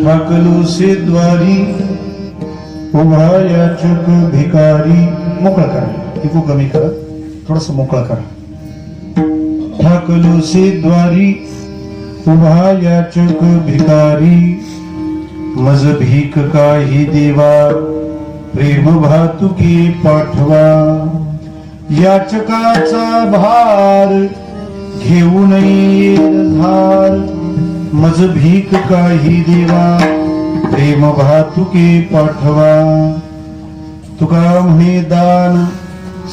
ठाकलो से द्वारी उभा याचक भिकारी. मोकळा करा, इको कमी करा, थोडस मोकळा करा. ठाकलो से द्वारी उभा याचक भिकारी. मज भीक काही देवा प्रेम भातुकी पाठवा. याचकाचा भार घेऊ नये धार. मज भीक काही देवा प्रेम भातुकी पाठवा. तुका म्हणे दान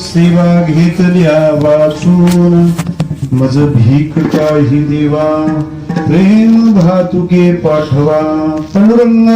सेवा घेतल्या वाचून. मज भीक काही देवा प्रेम भातुके पाठवा. पांडुरंग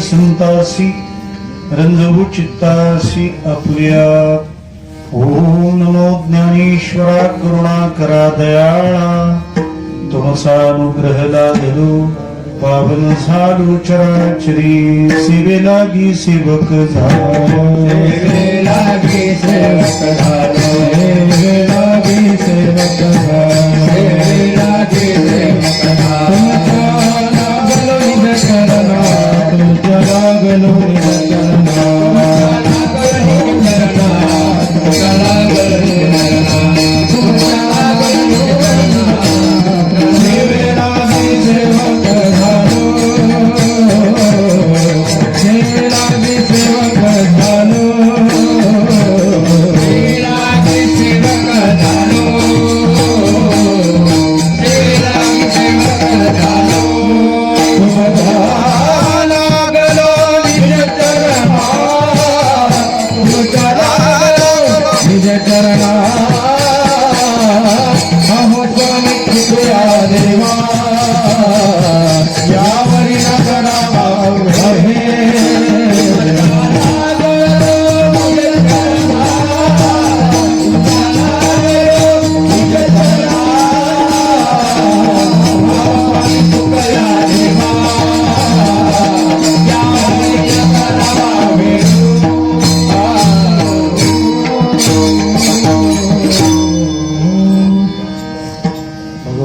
संतासी रंजवू चित्तासी आपल्या. ओम नमो ज्ञानेश्वरा करुणाकरा दयाळा. तुमचा लादलो पावन झालो चराचरी. सेवे लागी सेवक झालो. सेवे लागी सेवक झालो. सेवे लागी सेवक झालो. सेवे लागी सेवक झालो.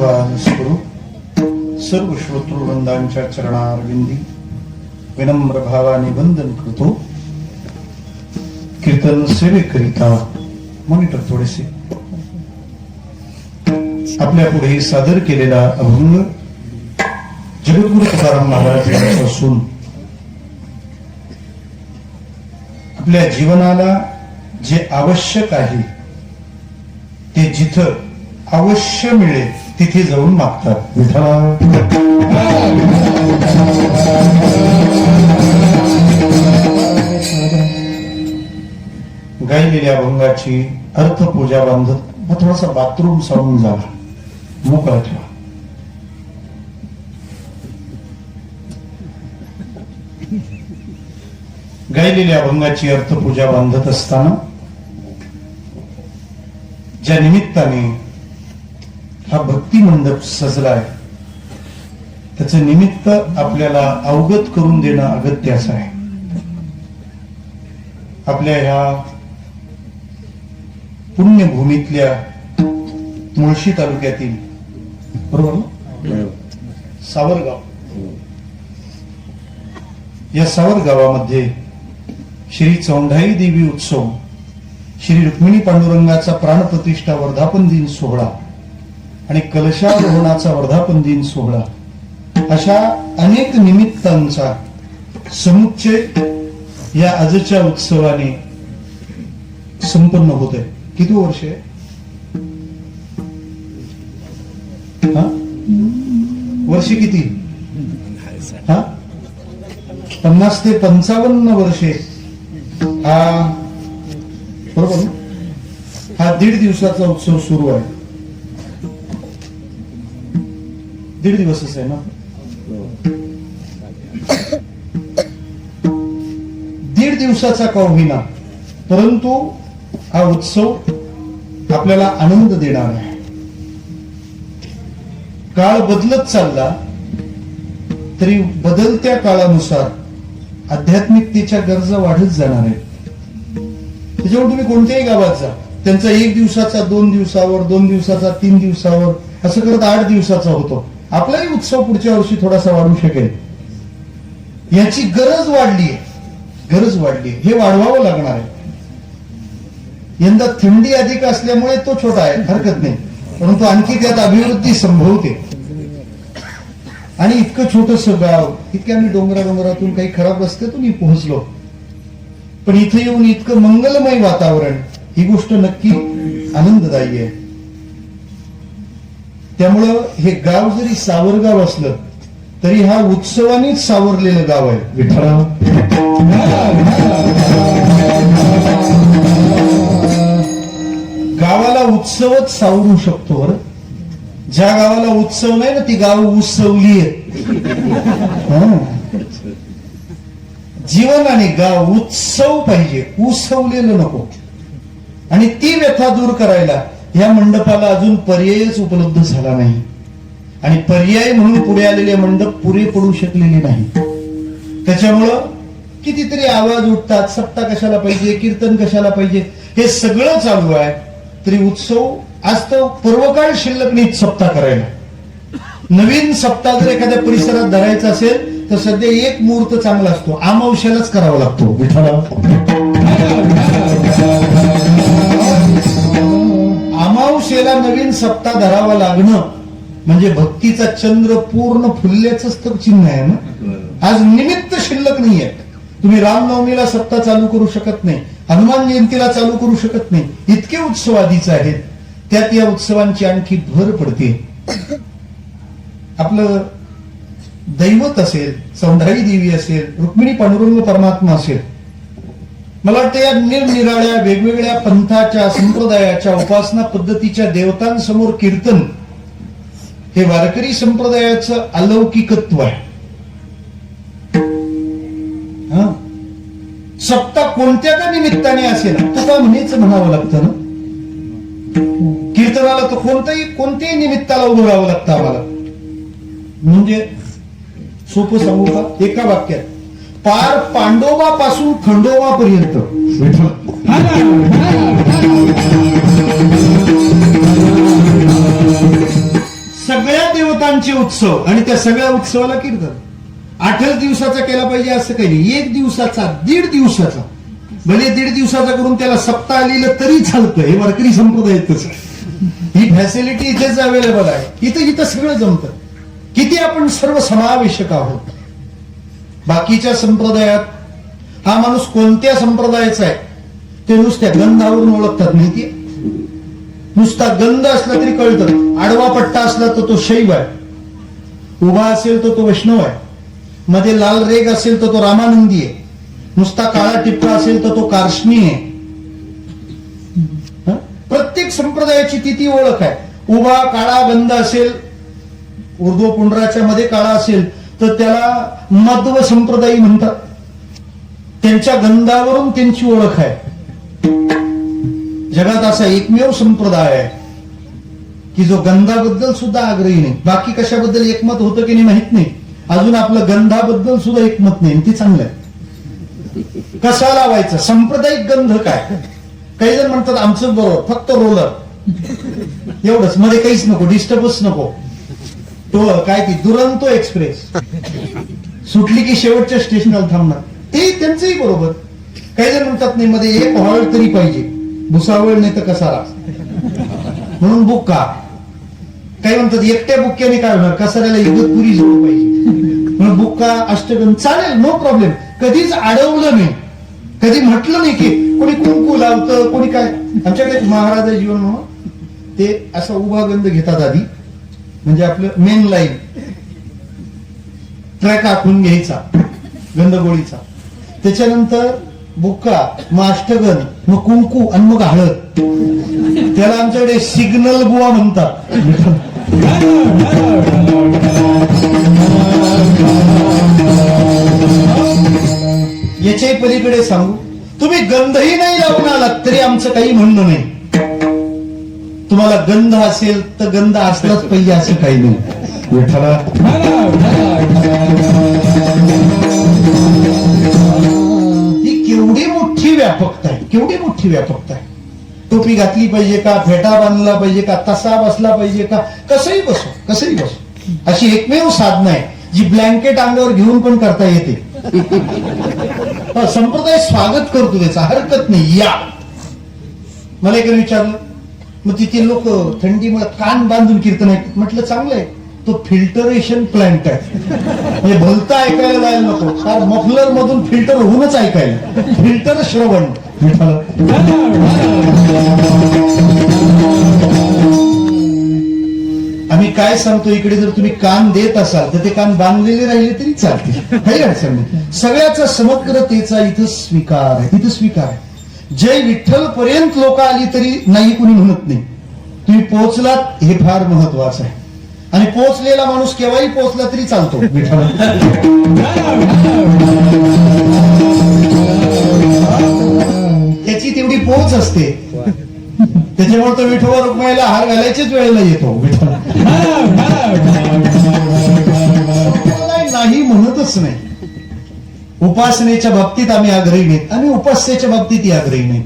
लागलो सर्व श्रोतृवृंदांच्या चरणारविंदी विनम्र भावाने वंदन करतो. कीर्तन सेवेकरिता मॉनिटर थोडेसे आपल्या पुढे सादर केलेला अभंग जगद्गुरु तुकाराम महाराज यांचा असून आपल्या जीवनाला जे आवश्यक आहे ते जिथं अवश्य मिळेल तिथे जाऊन मागतात. गायलेल्या अभंगाची अर्थपूजा बांधत मग थोडासा बाथरूम साऊंड झाला, मोकळा ठेवा. गायलेल्या अभंगाची अर्थपूजा बांधत असताना ज्या निमित्ताने हा भक्ती मंडप सजलाय त्याचं निमित्त आपल्याला अवगत करून देणं अगत्याचं आहे. आपल्या ह्या पुण्यभूमीतल्या मुळशी तालुक्यातील बरोबर ना? सावरगाव. या सावरगावामध्ये श्री चौंढाई देवी उत्सव, श्री रुक्मिणी पांडुरंगाचा प्राणप्रतिष्ठा वर्धापन दिन सोहळा आणि कलशारोहणाचा वर्धापन दिन सोहळा अशा अनेक निमित्तांचा समुच्चय या आजच्या उत्सवाने संपन्न होत आहे. किती वर्ष आहे? वर्ष किती? 50 ते 55 वर्षे. हा बरोबर ना? हा 1.5 दिवसाचा उत्सव सुरू आहे. 1.5 दिवसच आहे ना? 1.5 दिवसाचा का होईना, परंतु हा उत्सव आपल्याला आनंद देणार आहे. काळ बदलत चालला तरी बदलत्या काळानुसार आध्यात्मिकतेच्या गरजा वाढत जाणार आहेत. त्याच्यामुळे तुम्ही कोणत्याही गावात जा, त्यांचा 1 दिवसाचा 2 दिवसावर, 2 दिवसाचा 3 दिवसावर, असं करत 8 दिवसाचा होतो. आपलाही उत्सव पुढच्या वर्षी थोडासा वाढू शकेल. याची गरज वाढलीये, गरज वाढली, हे वाढवावं लागणार आहे. यंदा थंडी अधिक असल्यामुळे तो छोटा आहे, हरकत नाही, परंतु आणखी त्यात अभिवृद्धी संभवते. आणि इतकं छोटस गाव, इतक्या आम्ही डोंगरातून काही खराब रस्त्यातून पोहोचलो, पण इथे येऊन इतकं मंगलमय वातावरण, ही गोष्ट नक्की आनंददायी आहे. त्यामुळं हे गाव जरी सावरगाव असलं तरी हा उत्सवानेच सावरलेलं गाव आहे. विठ्ठला गावाला उत्सवच सावरू शकतो. बरं, ज्या गावाला उत्सव नाही ना, ती गाव उत्सवली आहे. जीवन आणि गाव उत्सव पाहिजे, उत्सवलेलं नको. आणि ती व्यथा दूर करायला या मंडपाला अजून पर्यायच उपलब्ध झाला नाही. आणि पर्याय म्हणून पुढे आलेले मंडप पुरे पडू शकलेले नाही. त्याच्यामुळं कितीतरी आवाज उठतात, सप्ताह कशाला पाहिजे, कीर्तन कशाला पाहिजे, हे सगळं चालू आहे. तरी उत्सव आज तर पूर्वकाळ शिल्लक नाही सप्ताह करायला. नवीन सप्ताह जर एखाद्या परिसरात धरायचा असेल तर सध्या एक मुहूर्त चांगला असतो, अमावस्यालाच करावा लागतो. विठ्ठला अमावस्येला नवीन सप्ताह धरावा लागणं म्हणजे भक्तीचा चंद्र पूर्ण फुलल्याच तर चिन्ह आहे ना. आज निमित्त शिल्लक नाहीये. तुम्ही रामनवमीला सप्ताह चालू करू शकत नाही, हनुमान जयंतीला चालू करू शकत नाही. इतके उत्सव आधीच आहेत, त्यात या उत्सवांची आणखी भर पडते. आपलं दैवत असेल, चौंढाई देवी असेल, रुक्मिणी पांडुरंग परमात्मा असेल, मला वाटतं या निरनिराळ्या वेगवेगळ्या पंथाच्या, संप्रदायाच्या, उपासना पद्धतीच्या देवतांसमोर कीर्तन हे वारकरी संप्रदायाचं अलौकिकत्व आहे. सप्ताह कोणत्या का निमित्ताने असेल, तुका म्हणेच म्हणावं लागतं ना. कीर्तनाला तर कोणत्याही निमित्ताला उभं राहावं लागतं आम्हाला. म्हणजे सोपं सांगू का, एका वाक्यात, पार पांडोबा पासून खंडोबा पर्यंत सगळ्या देवतांचे उत्सव, आणि त्या सगळ्या उत्सवाला कीर्तन. 8 दिवसाचा केला पाहिजे असं काही नाही, 1 दिवसाचा, 1.5 दिवसाचा, भले 1.5 दिवसाचा करून त्याला सप्ताह लिहिलं तरी चालतं. हे वारकरी संप्रदायातच ही फॅसिलिटी इथेच अवेलेबल आहे. इथं सगळं जमतं. किती आपण सर्व समावेशक आहोत. बाकीच्या संप्रदायात हा माणूस कोणत्या संप्रदायाचा आहे ते नुसत्या गंधावरून ओळखतात, माहितीये. नुसता गंध असला तरी कळतं. आडवा पट्टा असला तर तो शैव आहे, उभा असेल तर तो वैष्णव आहे, मध्ये लाल रेग असेल तर तो रामानंदी आहे, नुसता काळा टिपका असेल तर तो कार्ष्णी आहे. प्रत्येक संप्रदायाची ती ओळख आहे. उभा काळा गंध असेल, उर्ध्व पुंडराच्या मध्ये काळा असेल तर त्याला मध्व संप्रदायी म्हणतात. त्यांच्या गंधावरून त्यांची ओळख आहे. जगात असा एकमेव संप्रदाय आहे की जो गंधाबद्दल सुद्धा आग्रही नाही. बाकी कशाबद्दल एकमत होतं की नाही माहित नाही, अजून आपलं गंधाबद्दल सुद्धा एकमत नाही. ते चांगलं आहे. कसा लावायचं, सांप्रदायिक गंध काय. काही जण म्हणतात आमचं बरोबर, फक्त रोलर एवढंच, मध्ये काहीच नको, डिस्टर्बच नको. तो काय ती दुरंतो एक्सप्रेस सुटली की शेवटच्या स्टेशनला थांबणार, ते त्यांचंही बरोबर. काही जण म्हणतात नाही मध्ये एक हॉल तरी पाहिजे, भुसावळ नाही तर कसारा, म्हणून बुक्का. काही म्हणतात एकट्या बुक्क्याने काय होणार, कसाऱ्याला इगतपुरी जोड पाहिजे, म्हणून बुक्का अष्टगंध चालेल, नो प्रॉब्लेम. कधीच अडवलं नाही, कधी म्हटलं नाही की कोणी कुंकू लावतं, कोणी काय. आमच्याकडे महाराजा जीवन म्हणून ते असा उभा गंध घेतात आधी, म्हणजे आपलं मेन लाईन ट्रॅक आखून घ्यायचा गंधगोळीचा, त्याच्यानंतर बुक्का, मग अष्टगंध, मग कुंकू आणि मग हळद. त्याला आमच्याकडे सिग्नल बुवा म्हणतात. याच्याही पलीकडे सांगू, तुम्ही गंधही नाही लावून आलात तरी आमचं काही म्हणणं नाही. तुम्हाला गंध असेल तर गंध असलाच पाहिजे असं काही नाही. विठ्ठला ही केवढी मोठी व्यापकता आहे, केवढी मोठी व्यापकता आहे. टोपी घातली पाहिजे का, फेटा बांधला पाहिजे का, तसा बसला पाहिजे का, कसंही बसो, कसंही बसो. अशी एकमेव साधना आहे जी ब्लँकेट अंगावर घेऊन पण करता येते. संप्रदाय स्वागत करतो, त्याचा हरकत नाही, या. मला एक विचारलं, मग तिथे लोक थंडीमुळे कान बांधून कीर्तन ऐकतात. म्हटलं चांगलं आहे, तो फिल्टरेशन प्लांट आहे, म्हणजे भलता ऐकायला जायला नको, फार मफलर मधून फिल्टर होऊनच ऐकायला, फिल्टर श्रवण. आम्ही काय सांगतो, इकडे जर तुम्ही कान देत असाल तर ते कान बांधलेले राहिले तरी चालतील, काही अडचण नाही. सगळ्याचा समग्रतेचा इथं स्वीकार आहे, इथं स्वीकार आहे. जय विठ्ठल पर्यंत लोक आली तरी नाही कुणी म्हणत नाही. तुम्ही पोहोचलात हे फार महत्वाचं आहे, आणि पोहोचलेला माणूस केव्हाही पोहोचला तरी चालतो. विठ्ठल त्याची तेवढी पोहोच असते, त्याच्यामुळे तो विठोबा रुक्माईला हार घालायच्याच वेळेला येतो. विठ्ठल नाही म्हणतच नाही. उपासनेच्या बाबतीत आम्ही आग्रही नाहीत, आम्ही उपास्याच्या बाबतीत आग्रही नाही.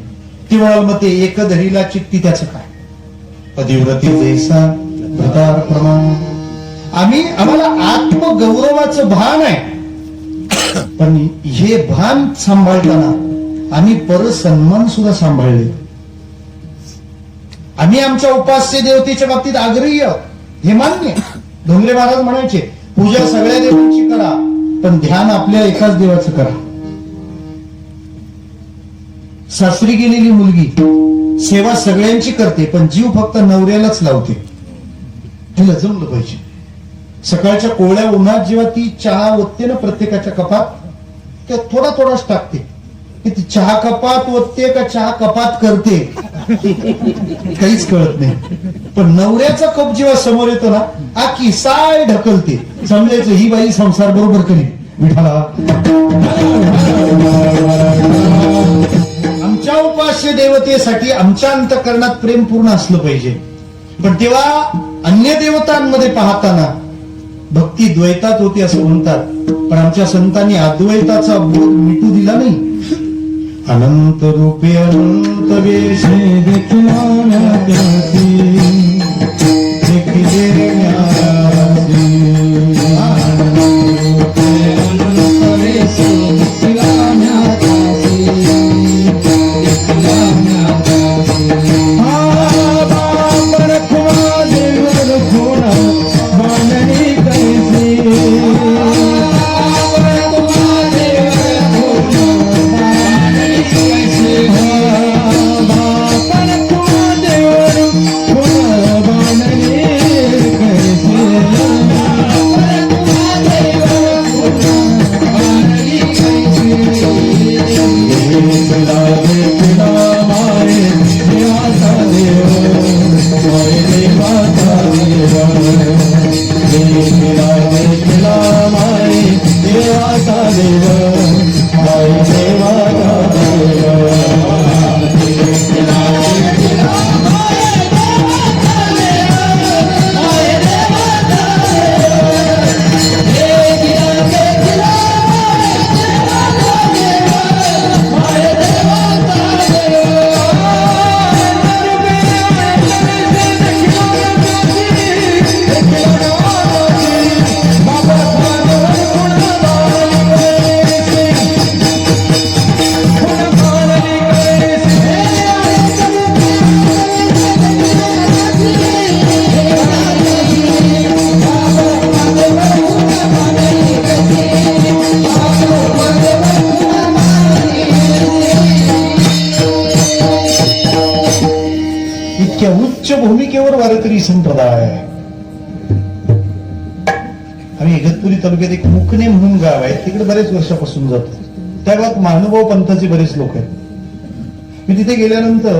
ती म्हणाल मग ते एक धरीला चित्ती त्याचं काय, पतिव्रती जैसा प्रकार प्रमाण. आम्हाला आत्मगौरवाचं भान आहे, पण हे भान सांभाळताना आम्ही परसन्मान सुद्धा सांभाळले. आम्ही आमच्या उपास्य देवतेच्या बाबतीत आग्रही आहोत, हे मान्य. धोंगरे महाराज म्हणायचे, पूजा सगळ्या देवांची करा, पण ध्यान आपल्या एकाच देवाचं करा. सासरी गेलेली मुलगी सेवा सगळ्यांची करते, पण जीव फक्त नवऱ्यालाच लावते. तिला जमलं पाहिजे. सकाळच्या कोवळ्या उन्हात जेव्हा ती चहा ओतते ना प्रत्येकाच्या कपात, त्या थोडा थोडाच टाकते. ती चहा कपात ओतते का चहा कपात करते काहीच कळत नाही. पण नवऱ्याचा कप जेव्हा समोर येतो ना, आखी साय ढकलते, समजायचं ही बाई संसार बरोबर करी. विठाला आमच्या उपास्य देवतेसाठी आमच्या अंतःकरणात प्रेम पूर्ण असलं पाहिजे. पण तेव्हा अन्य देवतांमध्ये पाहताना भक्ती द्वैतात होती असं म्हणतात, पण आमच्या संतांनी अद्वैताचा बोध मिटू दिला नाही. अनंत रूपे अनंत वेशे देखिला वारकरी संप्रदाय. आम्ही इगतपुरी तालुक्यात एक मुकणे म्हणून गाव आहे, तिकडे बरेच वर्षापासून जातो. त्या गावात महानुभाव पंथाचे बरेच लोक आहेत. मी तिथे गेल्यानंतर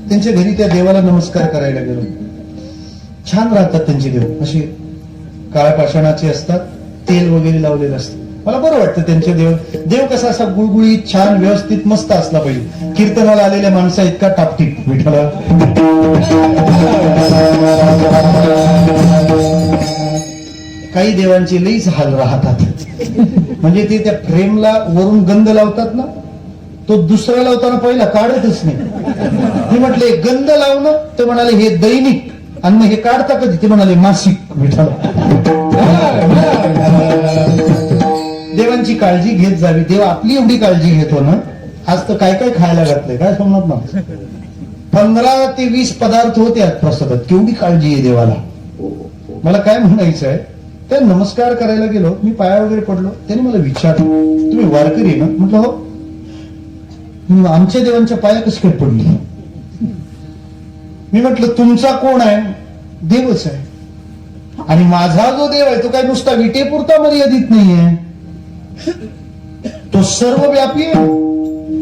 त्यांच्या घरी त्या देवाला नमस्कार करायला गेलो. छान राहतात त्यांचे देव, असे काळ्या पाषाणाचे असतात, तेल वगैरे लावलेलं असतं. मला बरं वाटतं त्यांचे देव कसा असा गुळगुळीत छान व्यवस्थित मस्त असला पाहिजे. कीर्तनाला आलेल्या माणसा इतका टापटीप विठ्ठला. काही देवांचे लईच हाल राहतात. म्हणजे ते त्या फ्रेमला वरून गंध लावतात ना, तो दुसरा लावताना पहिला काढतच नाही. मी म्हटले गंध लावणं, ते म्हणाले हे दैनिक, आणि मग हे काढता कधी, ते म्हणाले मासिक. विठ्ठल देवांची काळजी घेत जावी. देव आपली एवढी काळजी घेतो ना. आज तर काय काय खायला घातलंय काय समजत ना. 15 ते 20 पदार्थ होते आज प्रसादात. केवढी काळजी आहे देवाला. मला काय म्हणायचं आहे, त्या नमस्कार करायला गेलो, मी पाया वगैरे पडलो. त्याने मला विचारलं, तुम्ही वारकरी आहे ना? म्हटलं हो. आमच्या देवांच्या पाया कशी काय पडली? मी म्हटलं तुमचा कोण आहे? देवच आहे. आणि माझा जो देव आहे तो काय नुसता विटेपुरता मर्यादित नाहीये, तो सर्वव्यापी आहे.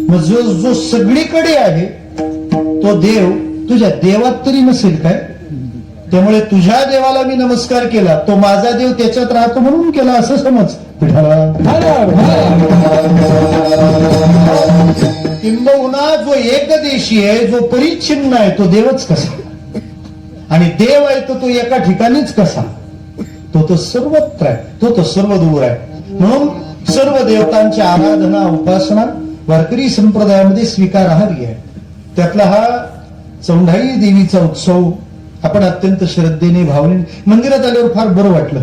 मग जो सगळीकडे आहे तो देव तुझ्या देवात तरी नसेल काय? त्यामुळे तुझ्या देवाला मी नमस्कार केला, तो माझा देव त्याच्यात राहतो म्हणून केला असं समज. किंबहुना जो एकदेशी आहे, जो परिच्छिन्न आहे, तो देवच कसा? आणि देव आहे तो एका ठिकाणीच कसा? तो सर्वत्र आहे, तो सर्व दूर आहे. म्हणून सर्व देवतांची आराधना उपासना वारकरी संप्रदायामध्ये स्वीकारार्ह आहे. त्यातला हा चौंढाई देवीचा उत्सव आपण अत्यंत श्रद्धेने भावनेने मंदिरात आल्यावर फार बरं वाटलं.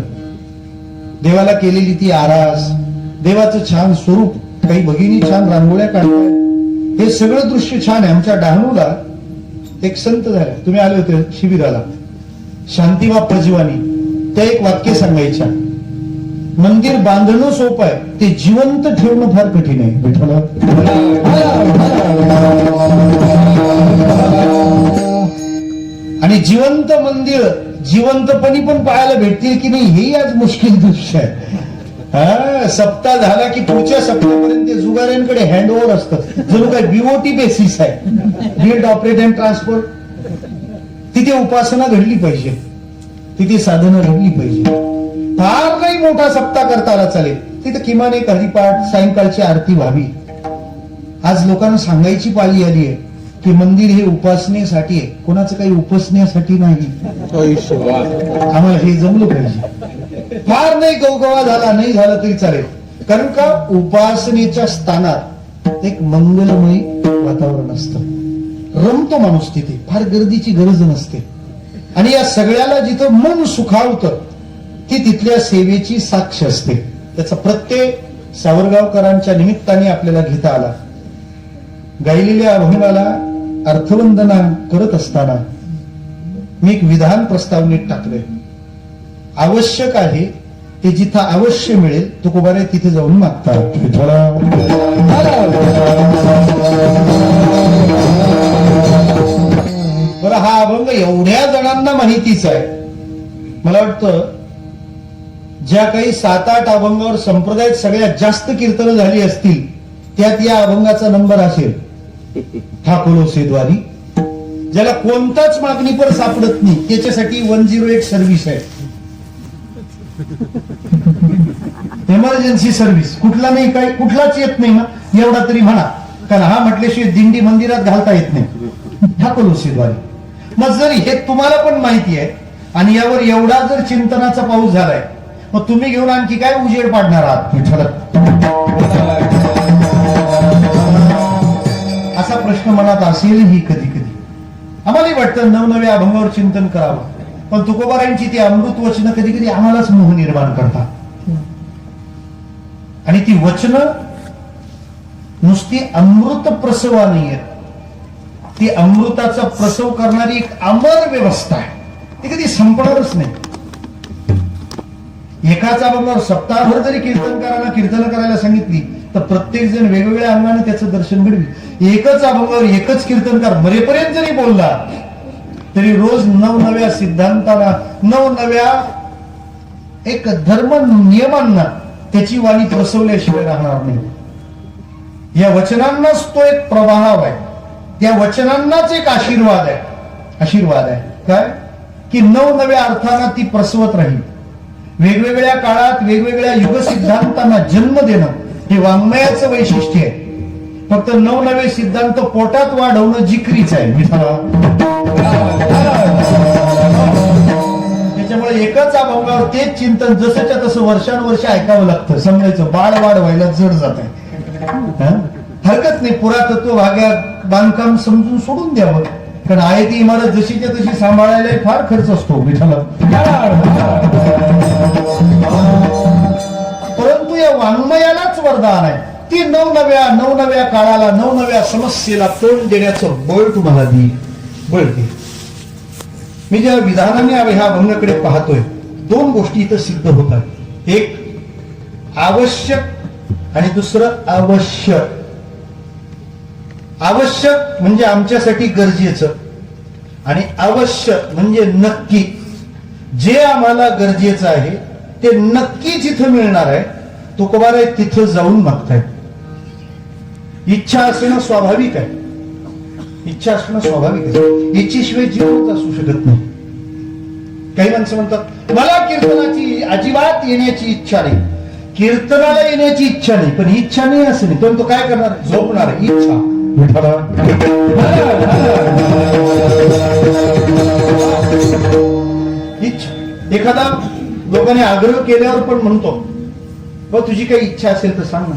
देवाला केलेली ती आरास, देवाचं छान स्वरूप, काही भगिनी छान रांगोळ्या काढतायत, हे सगळं दृश्य छान आहे. आमच्या डहाणूला एक संत झाले, तुम्ही आले होते शिबिराला, शांतिबा पजवानी. त्या एक वाक्य सांगायच्या, मंदिर बांधणं सोपं आहे, ते जिवंत ठेवणं फार कठीण आहे. विठ्ठल आणि जिवंत मंदिर जिवंतपणी पण पाहायला भेटतील की नाही, हेही आज मुश्किल दृश्य आहे. सप्ताह झाला की पुढच्या सप्ताहापर्यंत जुगाऱ्यांकडे हँडओव्हर असतं, जणू काय बीओटी बेसिस आहे, बिल्ड ऑपरेट अँड ट्रान्सपोर्ट. तिथे उपासना घडली पाहिजे, तिथे साधना घडली पाहिजे. फार नाही मोठा सप्ताह करता आला चालेल, तिथे किमान एक हरिपाठ, सायंकाळची आरती व्हावी. आज लोकांना सांगायची पाळी आली आहे की मंदिर हे उपासनेसाठी आहे, कोणाचं काही उपसण्यासाठी नाही. आम्हाला हे जमलं पाहिजे. फार नाही गवगवा झाला नाही झालं तरी चालेल, कारण का उपासनेच्या स्थानात एक मंगलमय वातावरण असतं, रमतो माणूस तिथे, फार गर्दीची गरज नसते. आणि या सगळ्याला जिथं मन सुखावतं ती तिथल्या सेवेची साक्ष असते. त्याचा प्रत्यय सावरगावकरांच्या निमित्ताने आपल्याला घेता आला. गायलेल्या अभंगाला अर्थवंदना करत असताना मी एक विधान प्रस्तावनेत टाकलंय. आवश्यक आहे ते जिथं अवश्य मिळेल तुकोबारे तिथे जाऊन मागतात. बरं, हा अभंग एवढ्या जणांना माहितीच आहे. मला वाटतं ज्या काही 7-8 अभंगावर संप्रदायात सगळ्यात जास्त कीर्तनं झाली असतील त्यात या अभंगाचा नंबर असेल. ठाकुरोसेद्वारी, ज्याला कोणताच मागणी पर सापडत नाही त्याच्यासाठी 108 सर्व्हिस आहे. इमर्जन्सी सर्व्हिस कुठला नाही, काय कुठलाच येत नाही ना, एवढा तरी म्हणा, कारण हा म्हटल्याशिवाय दिंडी मंदिरात घालता येत नाही. ठाकुरोसेद्वारी. मग जर हे तुम्हाला पण माहिती आहे आणि यावर एवढा जर चिंतनाचा पाऊस झालाय, मग तुम्ही घेऊन आणखी काय उजेड पाडणार आहात? असा प्रश्न मनात असेलही कधी कधी. आम्हालाही वाटतं नवनव्या अभंगावर चिंतन करावं, पण तुकोबारायांची ती अमृत वचनं कधी कधी आम्हालाच मोह निर्माण करतात. आणि ती वचनं नुसती अमृत प्रसवा नाहीये, ती अमृताचा प्रसव करणारी एक अमर व्यवस्था आहे. ती कधी संपणारच नाही. एकाच अभंगावर सप्ताहभर जरी कीर्तन करायला सांगितली तर प्रत्येक जण वेगवेगळ्या अंगाने त्याचं दर्शन घडवी. एकच अभंगावर एकच कीर्तनकार मरेपर्यंत जरी बोलला तरी रोज नवनव्या सिद्धांताला, नवनव्या एक धर्म नियमांना त्याची वाणी प्रसवल्याशिवाय राहणार नाही. या वचनांनाच तो एक प्रवाह आहे, त्या वचनांनाच एक आशीर्वाद आहे. काय की नवनव्या अर्थांना ती प्रसवत राहील. वेगवेगळ्या काळात वेगवेगळ्या युग सिद्धांतांना जन्म देणं हे वाङ्मयाचं वैशिष्ट्य आहे. फक्त नवनवे सिद्धांत पोटात वाढवणं जिकरीच आहे. त्याच्यामुळे एकच अभंगावर तेच चिंतन जसंच्या तसं वर्षानुवर्ष ऐकावं लागतं. समजायचं बाळ वाढ व्हायला जड जात आहे. हरकत नाही, पुरातत्व भागात बांधकाम समजून सोडून द्यावं, कारण आहे ती इमारत जशीच्या तशी सांभाळायला फार खर्च असतो विठाला. परंतु या वाङ्मयालाच वरदान आहे. ती नवनव्या काळाला, नवनव्या समस्येला तोंड देण्याचं बळ तुम्हाला बळ दे. मी ज्या विधानाने ह्या अभंगाकडे पाहतोय, दोन गोष्टी इथं सिद्ध होतात. एक आवश्यक आणि दुसरं आवश्यक. आवश्यक म्हणजे आमच्यासाठी गरजेचं, आणि आवश्यक म्हणजे नक्की. जे आम्हाला गरजेचं आहे ते नक्कीच इथं मिळणार आहे. तुकोबाराय तिथं जाऊन मागतायत. इच्छा असणं स्वाभाविक आहे. इच्छा असणं स्वाभाविक आहे. इच्छेशिवाय जीवनच असू शकत नाही. काही माणसं म्हणतात मला कीर्तनाची अजिबात येण्याची इच्छा नाही, कीर्तनाला येण्याची इच्छा नाही, पण इच्छा नाही असं नाही. पण तो काय करणार? झोपणार. इच्छा इच्छा. एखादा लोकांनी आग्रह केल्यावर पण म्हणतो बघ तुझी काही इच्छा असेल तर सांग ना.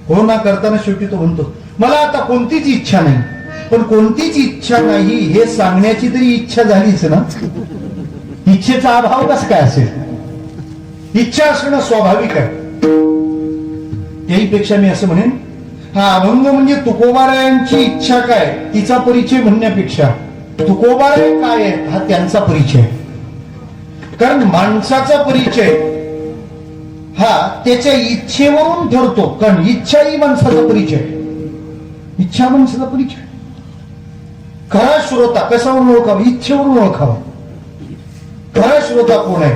हो ना करताना शेवटी तो म्हणतो मला आता कोणतीच इच्छा नाही. पण कोणतीच इच्छा नाही हे सांगण्याची तरी इच्छा झालीच ना. इच्छेचा अभाव कसा काय असेल? इच्छा असणं स्वाभाविक आहे. त्याहीपेक्षा मी असं म्हणेन, हा अभंग म्हणजे तुकोबारायांची इच्छा काय तिचा परिचय म्हणण्यापेक्षा तुकोबाराय काय आहे हा त्यांचा परिचय. कारण माणसाचा परिचय हा त्याच्या इच्छेवरून ठरतो. कारण इच्छा ही माणसाचा परिचय. इच्छा माणसाचा परिचय. खरा श्रोता कशावरून ओळखावा? इच्छेवरून ओळखावा. खरा श्रोता कोण आहे?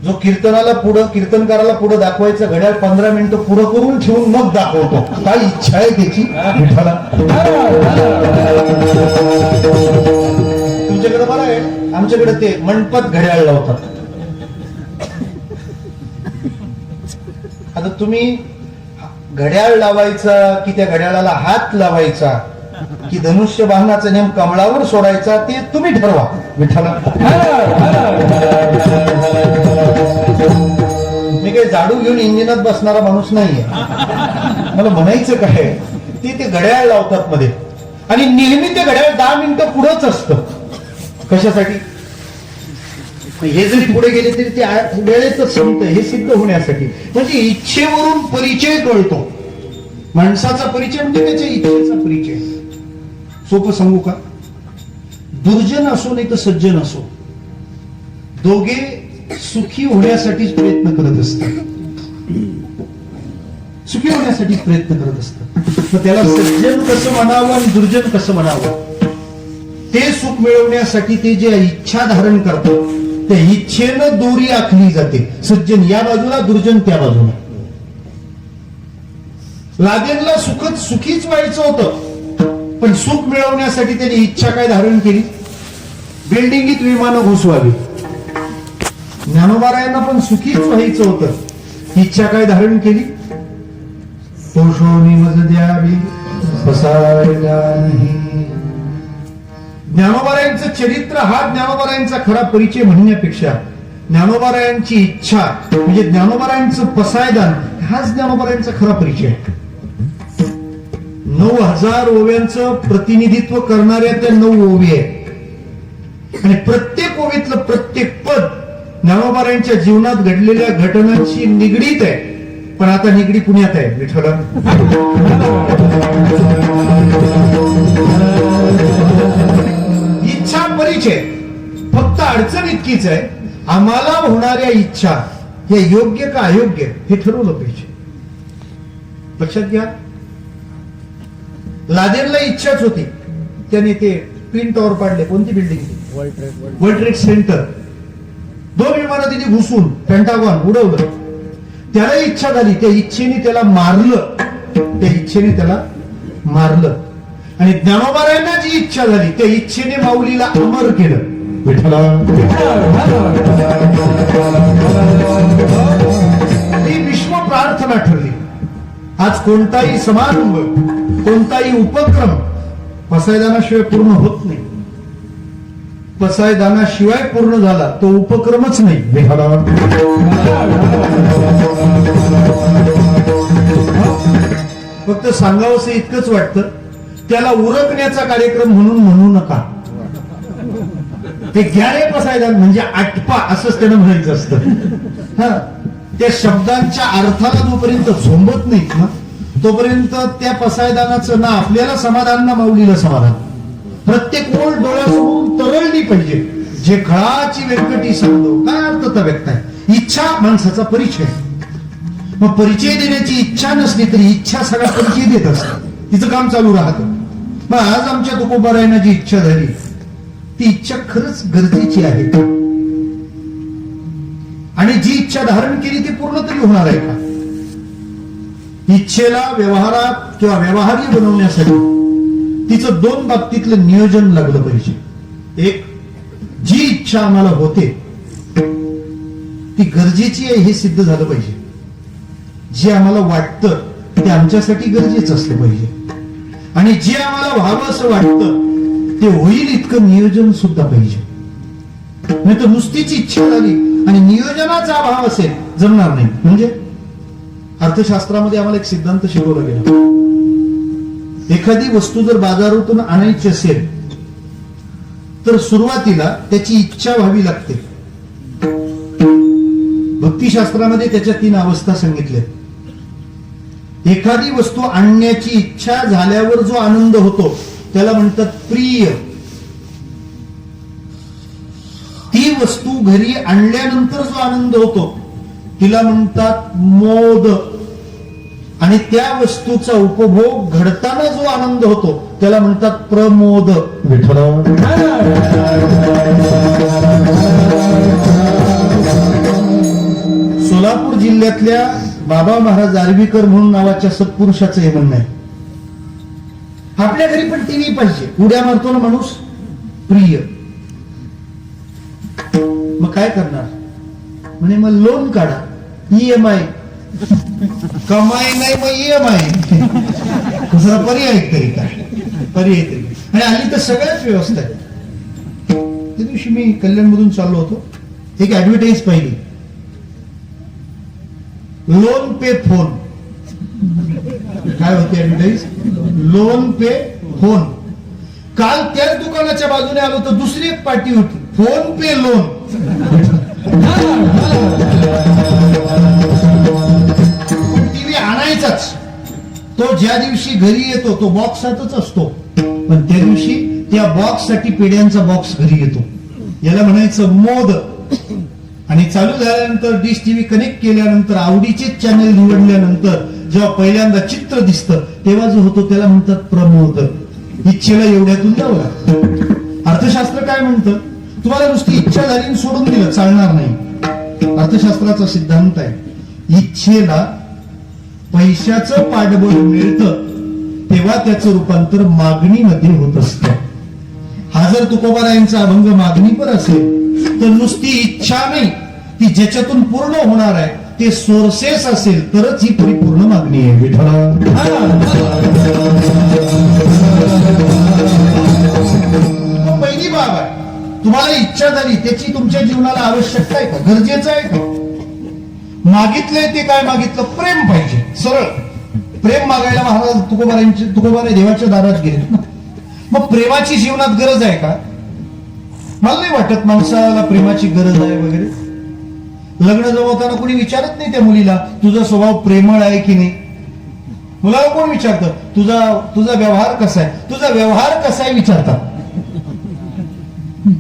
जो कीर्तनाला पुढं, कीर्तनकाराला पुढे दाखवायचं घड्याळ 15 मिनिटं पुढं करून ठेवून मग दाखवतो. काय इच्छा आहे त्याची? विठ्ठला. तुमच्याकडे बरं आहे, आमच्याकडे ते मंडपात घड्याळ लावतात. आता तुम्ही घड्याळ लावायचा की त्या घड्याळाला हात लावायचा की धनुष्य बाणाचा नेम कमळावर सोडायचा ते तुम्ही ठरवा. विठ्ठला. मी काही झाडू घेऊन इंजिनात बसणारा माणूस नाहीये. मला म्हणायचं काय, ते घड्याळ लावतात मध्ये आणि नेहमी ते घड्याळ 10 मिनिटं पुढंच असतं. कशासाठी? हे जरी पुढे गेले तरी ते वेळेतच संपतं हे सिद्ध होण्यासाठी. म्हणजे इच्छेवरून परिचय कळतो. माणसाचा परिचय म्हणजे त्याच्या इच्छेचा परिचय. सोपं सांगू का? दुर्जन असो नाही तर सज्जन असो, दोघे सुखी होण्यासाठीच प्रयत्न करत असतात. सुखी होण्यासाठीच प्रयत्न करत असतात. मग त्याला सज्जन कसं म्हणावं आणि दुर्जन कसं म्हणावं? ते सुख मिळवण्यासाठी ते जे इच्छा धारण करतात त्या इच्छेनं दोरी आखली जाते. सज्जन या बाजूला, दुर्जन त्या बाजूला. लादेनला सुखीच व्हायचं होतं, पण सुख मिळवण्यासाठी त्याने इच्छा काय धारण केली? बिल्डिंगीत विमानं घुसवावी. ज्ञानोबारायांना पण सुखीच व्हायचं होतं, इच्छा काय धारण केली? पोषोनी मज द्यावी बसायला नाही. ज्ञानोबारायांचं चरित्र हा ज्ञानोबारायांचा खरा परिचय म्हणण्यापेक्षा ज्ञानोबारायांची इच्छा म्हणजे ज्ञानोबारायांचं पसायदान हाच ज्ञानोबारायांचा खरा परिचय. 9000 ओव्यांचं प्रतिनिधित्व करणाऱ्या त्या 9 ओवी आहे आणि प्रत्येक ओवीतलं प्रत्येक पद ज्ञानोबारायांच्या जीवनात घडलेल्या घटनांशी निगडीत आहे. पण आता निगडी पुण्यात आहे. विठ्ठला. इच्छा परिचय. फक्त अडचण इतकीच आहे, आम्हाला होणाऱ्या इच्छा हे योग्य का अयोग्य हे ठरवलं पाहिजे. लक्षात घ्या. लादेनला इच्छाच होती त्याने ते ट्विन टॉवर पाडले. कोणती बिल्डिंग? World trade centre. 2 विमानं तिथे घुसून पेंटागॉन उडवलं. त्याला इच्छा झाली, त्या इच्छेने त्याला मारलं. त्या इच्छेने त्याला मारलं. आणि ज्ञानोबारायांना जी इच्छा झाली त्या इच्छेने माऊलीला अमर केलं. विठ्ठला ही विश्व प्रार्थना ठरली. आज कोणताही समारंभ, कोणताही उपक्रम पसायदानाशिवाय पूर्ण होत नाही. पसायदानाशिवाय पूर्ण झाला तो उपक्रमच नाही. फक्त सांगावंसं इतकंच वाटतं, त्याला उरकण्याचा कार्यक्रम म्हणून म्हणू नका. ते ग्यारे पसायदान म्हणजे आटपा असंच त्यानं म्हणायचं असतं. त्या शब्दांच्या अर्थाला जोपर्यंत झोंबत नाहीत ना तोपर्यंत त्या पसायदानाचं ना आपल्याला समाधान ना माऊलीला समाधान. प्रत्येक ओळ डोळ्यासमोरून तरळली पाहिजे. जे खळाची व्यक्ती सांगतो काय अर्थता व्यक्त आहे. इच्छा माणसाचा परिचय. मग परिचय देण्याची इच्छा नसली तरी इच्छा सगळा परिचय देत असतात. तिचं काम चालू राहतं. मग आज आमच्या तुकोबारायांना जी इच्छा झाली ती इच्छा खरंच गरजेची आहे. आणि जी इच्छा धारण केली ती पूर्ण तरी होणार आहे का? इच्छेला व्यवहारात किंवा व्यवहारी बनवण्यासाठी तिचं 2 बाबतीतलं नियोजन लागलं पाहिजे. एक, जी इच्छा आम्हाला होते ती गरजेची आहे हे सिद्ध झालं पाहिजे. जे आम्हाला वाटतं ते आमच्यासाठी गरजेचं असलं पाहिजे. आणि जे आम्हाला व्हावं असं वाटतं ते होईल इतकं नियोजन सुद्धा पाहिजे. नाही तर नुसतीच इच्छा झाली आणि नियोजनाचा अभाव असेल जमणार नाही. म्हणजे अर्थशास्त्रामध्ये आम्हाला एक सिद्धांत शिकवला गेला. एखादी वस्तू जर बाजारातून आणायची असेल तर सुरुवातीला त्याची इच्छा व्हावी लागते. भक्तिशास्त्रामध्ये त्याच्या 3 अवस्था सांगितल्या. एखादी वस्तू आणण्याची इच्छा झाल्यावर जो आनंद होतो त्याला म्हणतात प्रिय. ती वस्तू घरी आणल्यानंतर जो आनंद होतो तिला म्हणतात मोद. आणि त्या वस्तूचा उपभोग घडताना जो आनंद होतो त्याला म्हणतात प्रमोद. विठ्ठल सोलापूर जिल्ह्यातल्या बाबा महाराज आर्वीकर म्हणून नावाच्या सत्पुरुषाचं हे म्हणणं आहे. आपल्या घरी पण टीव्ही पाहिजे. उड्या मारतो ना माणूस, प्रिय. मग काय करणार? म्हणे मग लोन काढा, EMI. कमाई नाही मग EMI. दुसरा पर्याय तरी काय? पर्याय तरी. आणि आली तर सगळ्याच व्यवस्था आहे. त्या दिवशी मी कल्याणमधून चाललो होतो, एक ऍडव्हर्टाईज पाहिली. लोन पे फोन. काय होते ऍडव्हर्टाईज? लोन पे फोन. काल त्याच दुकानाच्या बाजूने आलो तर दुसरी एक पार्टी होती, फोन पे लोन. टीव्ही आणायचाच तो ज्या दिवशी घरी येतो तो बॉक्सातच असतो. पण त्या दिवशी त्या बॉक्स साठी पेड्यांचा बॉक्स घरी येतो. याला म्हणायचं मोद. आणि चालू झाल्यानंतर डिश टीव्ही कनेक्ट केल्यानंतर आवडीचे चॅनल निवडल्यानंतर जेव्हा पहिल्यांदा चित्र दिसतं तेव्हा जो होतो त्याला म्हणतात प्रमोद. इच्छेला एवढ्यातून द्यावं लागतं. अर्थशास्त्र काय म्हणतं? तुम्हाला नुसती इच्छा झाली सोडून दिलं चालणार नाही. अर्थशास्त्राचा सिद्धांत आहे इच्छेला पैशाचं पाठबळ मिळतं तेव्हा त्याचं रूपांतर मागणीमध्ये होत असतं. हा जर तुकोबारायांचा अभंग मागणीपर असेल तर नुसती इच्छा नाही, ती ज्याच्यातून पूर्ण होणार आहे ते सोर्सेस असेल तरच ही परिपूर्ण मागणी आहे. विठ्ठला पहिली बाब आहे. तुम्हाला इच्छा झाली त्याची तुमच्या जीवनाला आवश्यकता आहे का? गरजेचं आहे का? मागितलंय ते काय मागितलं? प्रेम पाहिजे. सरळ प्रेम मागायला महाराज तुकोबाराय देवाच्या दारात गेले. मग प्रेमाची जीवनात गरज आहे का? मला नाही वाटत माणसाला प्रेमाची गरज आहे वगैरे. लग्न जमवताना कोणी विचारत नाही त्या मुलीला तुझा स्वभाव प्रेमळ आहे की नाही. मुलाला कोण विचारतं तुझा व्यवहार कसा आहे? तुझा व्यवहार कसा आहे विचारतात.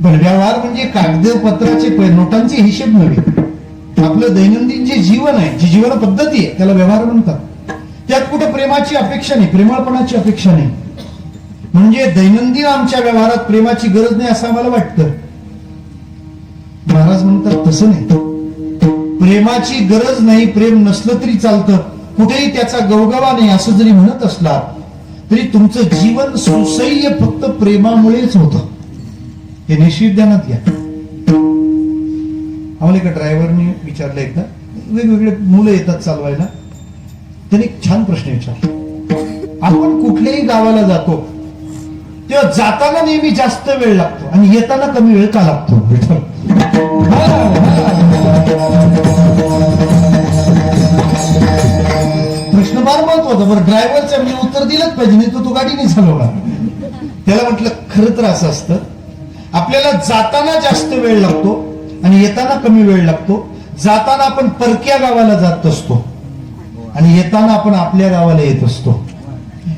पण व्यवहार म्हणजे कागदपत्राचे नोटांचे हिशेब नव्हे. आपलं दैनंदिन जे जीवन आहे, जी जीवन पद्धती आहे त्याला व्यवहार म्हणतात. त्यात कुठे प्रेमाची अपेक्षा नाही, प्रेमळपणाची अपेक्षा नाही. म्हणजे दैनंदिन आमच्या व्यवहारात प्रेमाची गरज नाही असं आम्हाला वाटतं. महाराज म्हणतात तसं नाही. प्रेमाची गरज नाही, प्रेम नसलं तरी चालतं, कुठेही त्याचा गवगवा नाही असं जरी म्हणत असला तरी तुमचं जीवन सुसह्य फक्त प्रेमामुळेच होतं, हे निश्चित ध्यानात घ्या. आम्हाला एका ड्रायव्हरने विचारलं, एकदा वेगवेगळे मुलं येतात चालवायला, त्यांनी एक छान प्रश्न विचारला. आपण कुठल्याही गावाला जातो तेव्हा जाताना नेहमी जास्त वेळ लागतो आणि येताना कमी वेळ का लागतो? प्रश्न फार महत्वाचा. बरं, ड्रायव्हरचं म्हणजे उत्तर दिलंच पाहिजे, नाही तो गाडी नाही चालवणार. त्याला म्हटलं खरं तर असं असतं, आपल्याला जाताना जास्त वेळ लागतो आणि येताना कमी वेळ लागतो. जाताना आपण परक्या गावाला जात असतो आणि येताना आपण आपल्या गावाला येत असतो.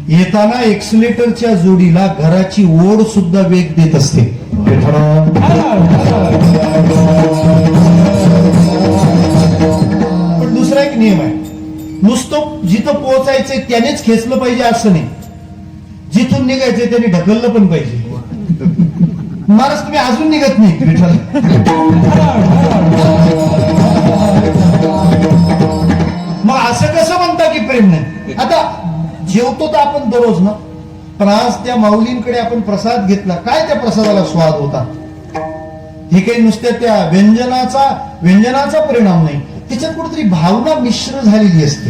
येताना एक्सिलेटरच्या जोडीला घराची ओढ सुद्धा वेग देत असते. पण दुसरा एक नियम आहे, नुसतं जिथं पोहोचायचंय त्यानेच खेचलं पाहिजे असं नाही, जिथून निघायचंय त्याने ढकललं पण पाहिजे. महाराज तुम्ही अजून निघत नाही विठ्ठल. मग असं कसं म्हणता की प्रेम नाही? आता जेवतो तर आपण दररोज ना, पण आज त्या माऊलींकडे आपण प्रसाद घेतला, काय त्या प्रसादाला स्वाद होता? हे काही नुसत्या त्या व्यंजनाचा परिणाम नाही, त्याच्यात कुठेतरी भावना मिश्र झालेली असते.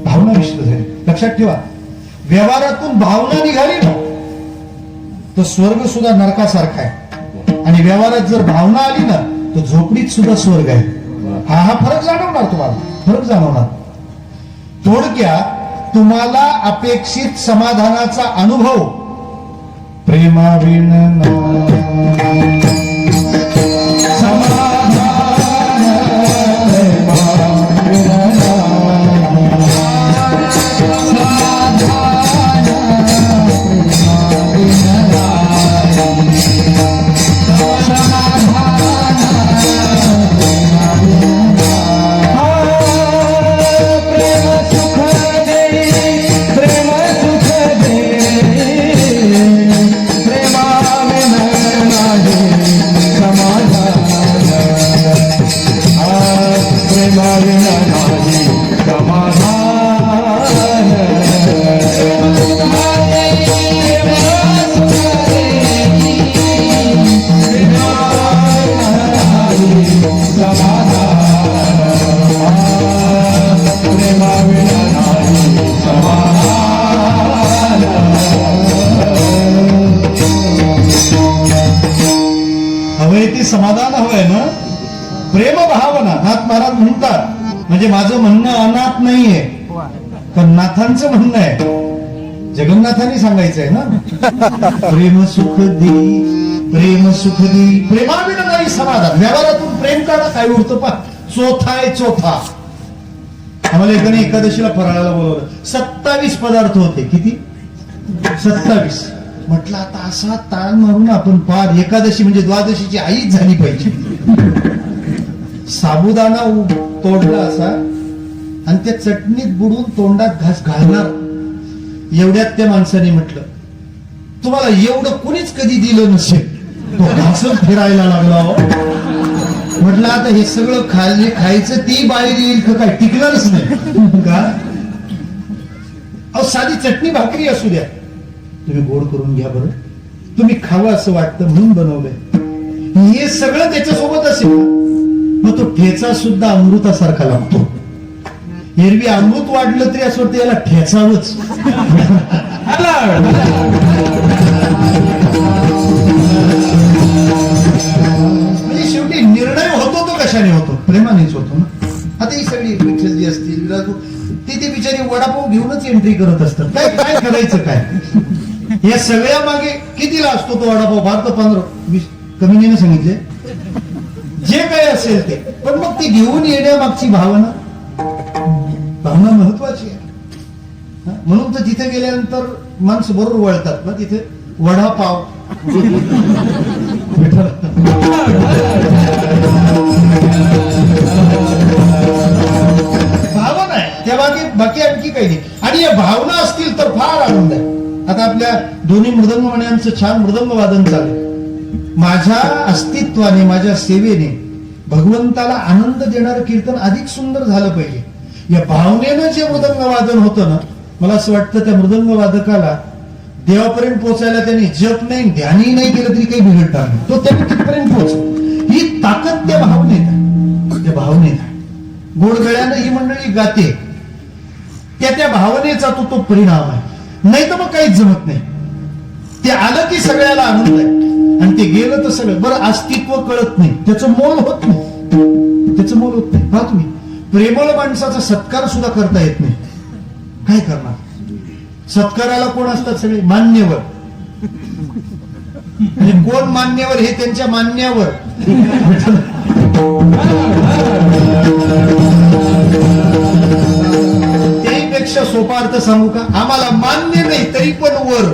भावना मिश्र झाली, लक्षात ठेवा. व्यवहारातून भावना निघाली ना तर स्वर्ग सुद्धा नरकासारखा आहे, आणि व्यवहारात जर भावना आली ना तर झोपडीत सुद्धा स्वर्ग आहे. हा फरक जाणवणार तुम्हाला, फरक जाणवणार. थोडक्यात तुम्हाला अपेक्षित समाधानाचा अनुभव प्रेमाविण समाधान हवंय ना, प्रेम भावना. नाथ महाराज म्हणतात, म्हणजे माझं म्हणणं अनाथ नाहीये, पण नाथांचं म्हणणं आहे, जगन्नाथांनी सांगायचंय ना. प्रेम सुख दी, प्रेम सुख दी, प्रेमाविना नाही समाधान. व्यवहारातून प्रेम काढा, काय उरतं पा, चोथा आहे चोथा. आम्हाला एकाने एकादशीला फराळाला बोलवलं, 27 पदार्थ होते. किती? 27. म्हटलं आता असा ताण मारून आपण पार एकादशी म्हणजे द्वादशीची आईच झाली पाहिजे. साबुदाणा तोडला असा आणि त्या चटणीत बुडून तोंडात घास घालणार, एवढ्यात त्या माणसाने म्हटलं, तुम्हाला एवढं कुणीच कधी दिलं नसेल. तो घासच फिरायला लागला. म्हटलं आता हे सगळं खायचं ती बाहेर येईल का काय, टिकणारच नाही का? अहो साधी चटणी भाकरी असू द्या, तुम्ही गोड करून घ्या बरं, तुम्ही खावं असं वाटतं म्हणून बनवलंय. हे सगळं त्याच्यासोबत असेल मग तो ठेचा सुद्धा अमृतासारखा लागतो. एरवी अमृत वाढलं तरी असं वाटतं याला ठेचावंच. म्हणजे शेवटी निर्णय होतो तो कशाने होतो? प्रेमानेच होतो ना. आता ही सगळी विठ्ठल जी असतील ते बिचारी वडापाव घेऊनच एंट्री करत असतात. काय काय करायचं काय? या सगळ्या मागे कितीला असतो तो वडापाव? फार तर 15-20 कमी नाही सांगितले, जे काही असेल ते. पण मग ते घेऊन येण्यामागची भावना महत्वाची आहे. म्हणून तर तिथे गेल्यानंतर माणसं बरोबर वळतात ना, तिथे वडापाव. भावना आहे त्या बाकी आणखी काही नाही. आणि या भावना असतील तर फार आनंद आहे. आता आपल्या दोन्ही मृदंगमण्यांचं छान मृदंग वादन चालू. माझ्या अस्तित्वाने, माझ्या सेवेने भगवंताला आनंद देणारं कीर्तन अधिक सुंदर झालं पाहिजे. या भावनेनं जे मृदंग वादन होतं ना, मला असं वाटतं त्या मृदंग वादकाला देवापर्यंत पोहोचायला त्यांनी जप नाही, ध्यानही नाही केलं तरी काही बिघडणार नाही. तो त्यांनी तिथपर्यंत पोहोच. ही ताकद त्या भावनेत आहे, त्या भावनेत आहे. गोडगळ्यानं ही मंडळी गाते, त्या भावनेचा तो परिणाम आहे. नाही तर मग काहीच जमत नाही. ते आलं की सगळ्याला आनंद आहे, आणि ते गेलं तर सगळं बरं. अस्तित्व कळत नाही, त्याचं मोल होत नाही, त्याचं मोल होत नाही. पहा तुम्ही, प्रेमळ माणसाचा सत्कार सुद्धा करता येत नाही. काय करणार? सत्काराला कोण असतात? सगळे मान्यवर. आणि कोण मान्यवर? हे त्यांच्या मान्यावर. त्याहीपेक्षा सोपा अर्थ सांगू का? आम्हाला मान्य नाही तरी पण वर.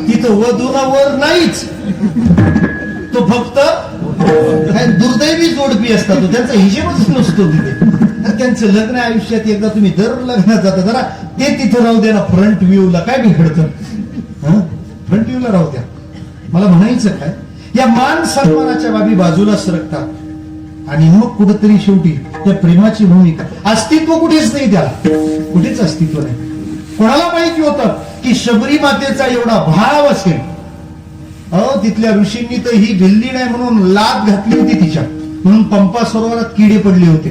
तिथं वधूला वर नाहीच, तो फक्त काय दुर्दैवी जोडपी असतात, तो त्यांचा हिशेबच नसतो तिथे. त्यांचं लग्न आयुष्यात एकदा तुम्ही दर लग्नात जाता, जरा ते तिथं राहू द्या ना. फ्रंट व्ह्यूला काय बिघडतं? फ्रंट व्ह्यूला राहू द्या. मला म्हणायचं काय, या मान सन्मानाच्या बाबी बाजूला सरकतात आणि मग कुठंतरी शेवटी त्या प्रेमाची भूमिका, अस्तित्व कुठेच नाही, त्याला कुठेच अस्तित्व नाही. कोणाला माहिती होतं की शबरी मातेचा एवढा भाव असेल? तिथल्या ऋषींनी तर ही भिल्ली नाही म्हणून लाद घातली होती तिच्या, म्हणून पंपा सरोवरात किडे पडले होते.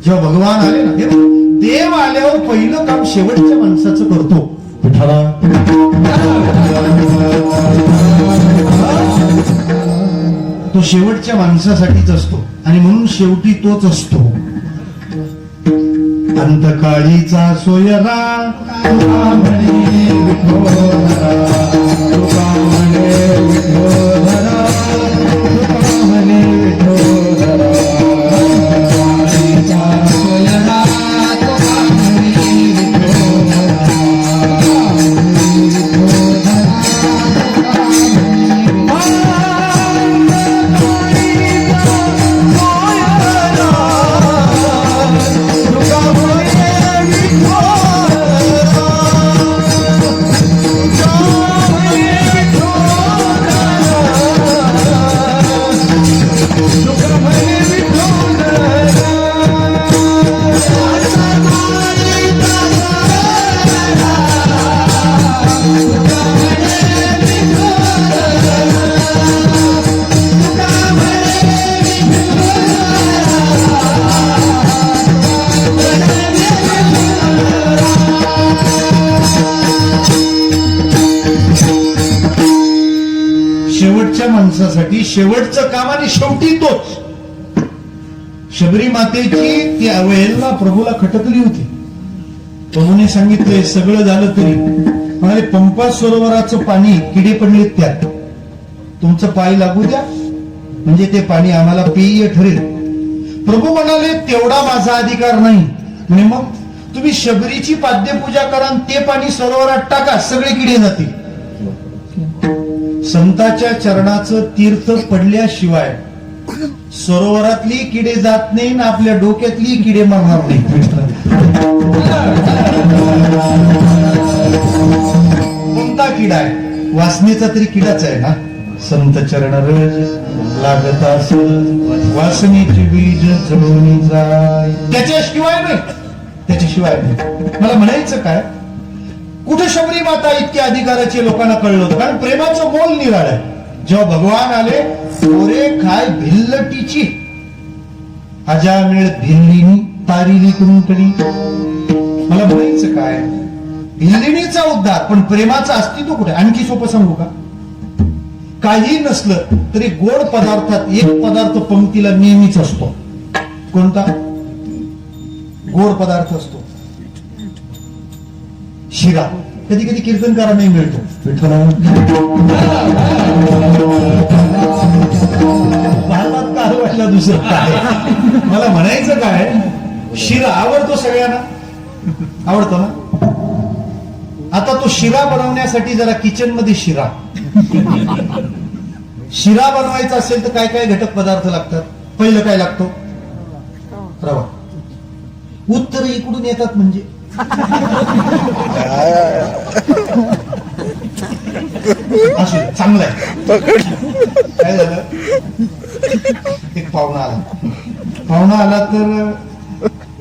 जेव्हा भगवान आले ना, देव आल्यावर पहिलं काम शेवटच्या माणसाचं करतो. तो शेवटच्या माणसासाठीच असतो, आणि म्हणून शेवटी तोच असतो. अंतकाळीचा सोयरा तुका म्हणे विठोधरा, तुका म्हणे विठोधरा, तुका म्हणे विठोधरा. अंतकाळीचा सोयरा तुका म्हणे विठोधरा, शेवटच्या माणसासाठी शेवटचं काम, आणि शेवटी तोच. शबरी मातेची ती अवहेलना प्रभूला खटकली होती. प्रभूने सांगितलंय सगळं झालं तरी, म्हणाले पंपा सरोवराचं पाणी किडे पडलेत त्यात, तुमचं पाय लागू द्या म्हणजे ते पाणी आम्हाला पेय ठरेल. प्रभू म्हणाले तेवढा माझा अधिकार नाही. म्हणजे मग तुम्ही शबरीची पाद्यपूजा करा, ते पाणी सरोवरात टाका, सगळे किडे जातील. संतांच्या चरणाचं तीर्थ पडल्याशिवाय सरोवरातली किडे जात नाही ना आपल्या डोक्यातली किडे मारणार नाही. कोणता किडा आहे? वासनेचा तरी किडाच आहे ना. संत चरण रज लागत असेल वासनेची बीज जळून जाय, त्याच्याशिवाय नाही, त्याच्याशिवाय नाही. मला म्हणायचं काय, कुठे शबरी माता इतक्या अधिकाराची लोकांना कळलं होतं? कारण प्रेमाचं मोल निराळ आहे. जेव्हा भगवान आले, ओरे काय भिल्लटीची अजामिळ भिल्लिनी तारिली कुंतडी. मला म्हणायचं काय, भिल्लिणीचा उद्धार, पण प्रेमाचं अस्तित्व कुठे? आणखी सोपं सांगू का? काही नसलं तरी गोड पदार्थात एक पदार्थ पंक्तीला नेहमीच असतो. कोणता? गोड पदार्थ असतो, शिरा. कधी कधी कीर्तनकारांनाही मिळतो. भारतात का हरवायला दुसरं काय? मला म्हणायचं काय, शिरा आवडतो सगळ्यांना, आवडतो ना. आता तो शिरा बनवण्यासाठी जरा किचन मध्ये शिरा बनवायचा असेल तर काय काय घटक पदार्थ लागतात? पहिलं काय लागतो? रवा. उत्तर इकडून येतात म्हणजे असू दे, चांगलं आहे. काय झालं, एक पाहुणा आला तर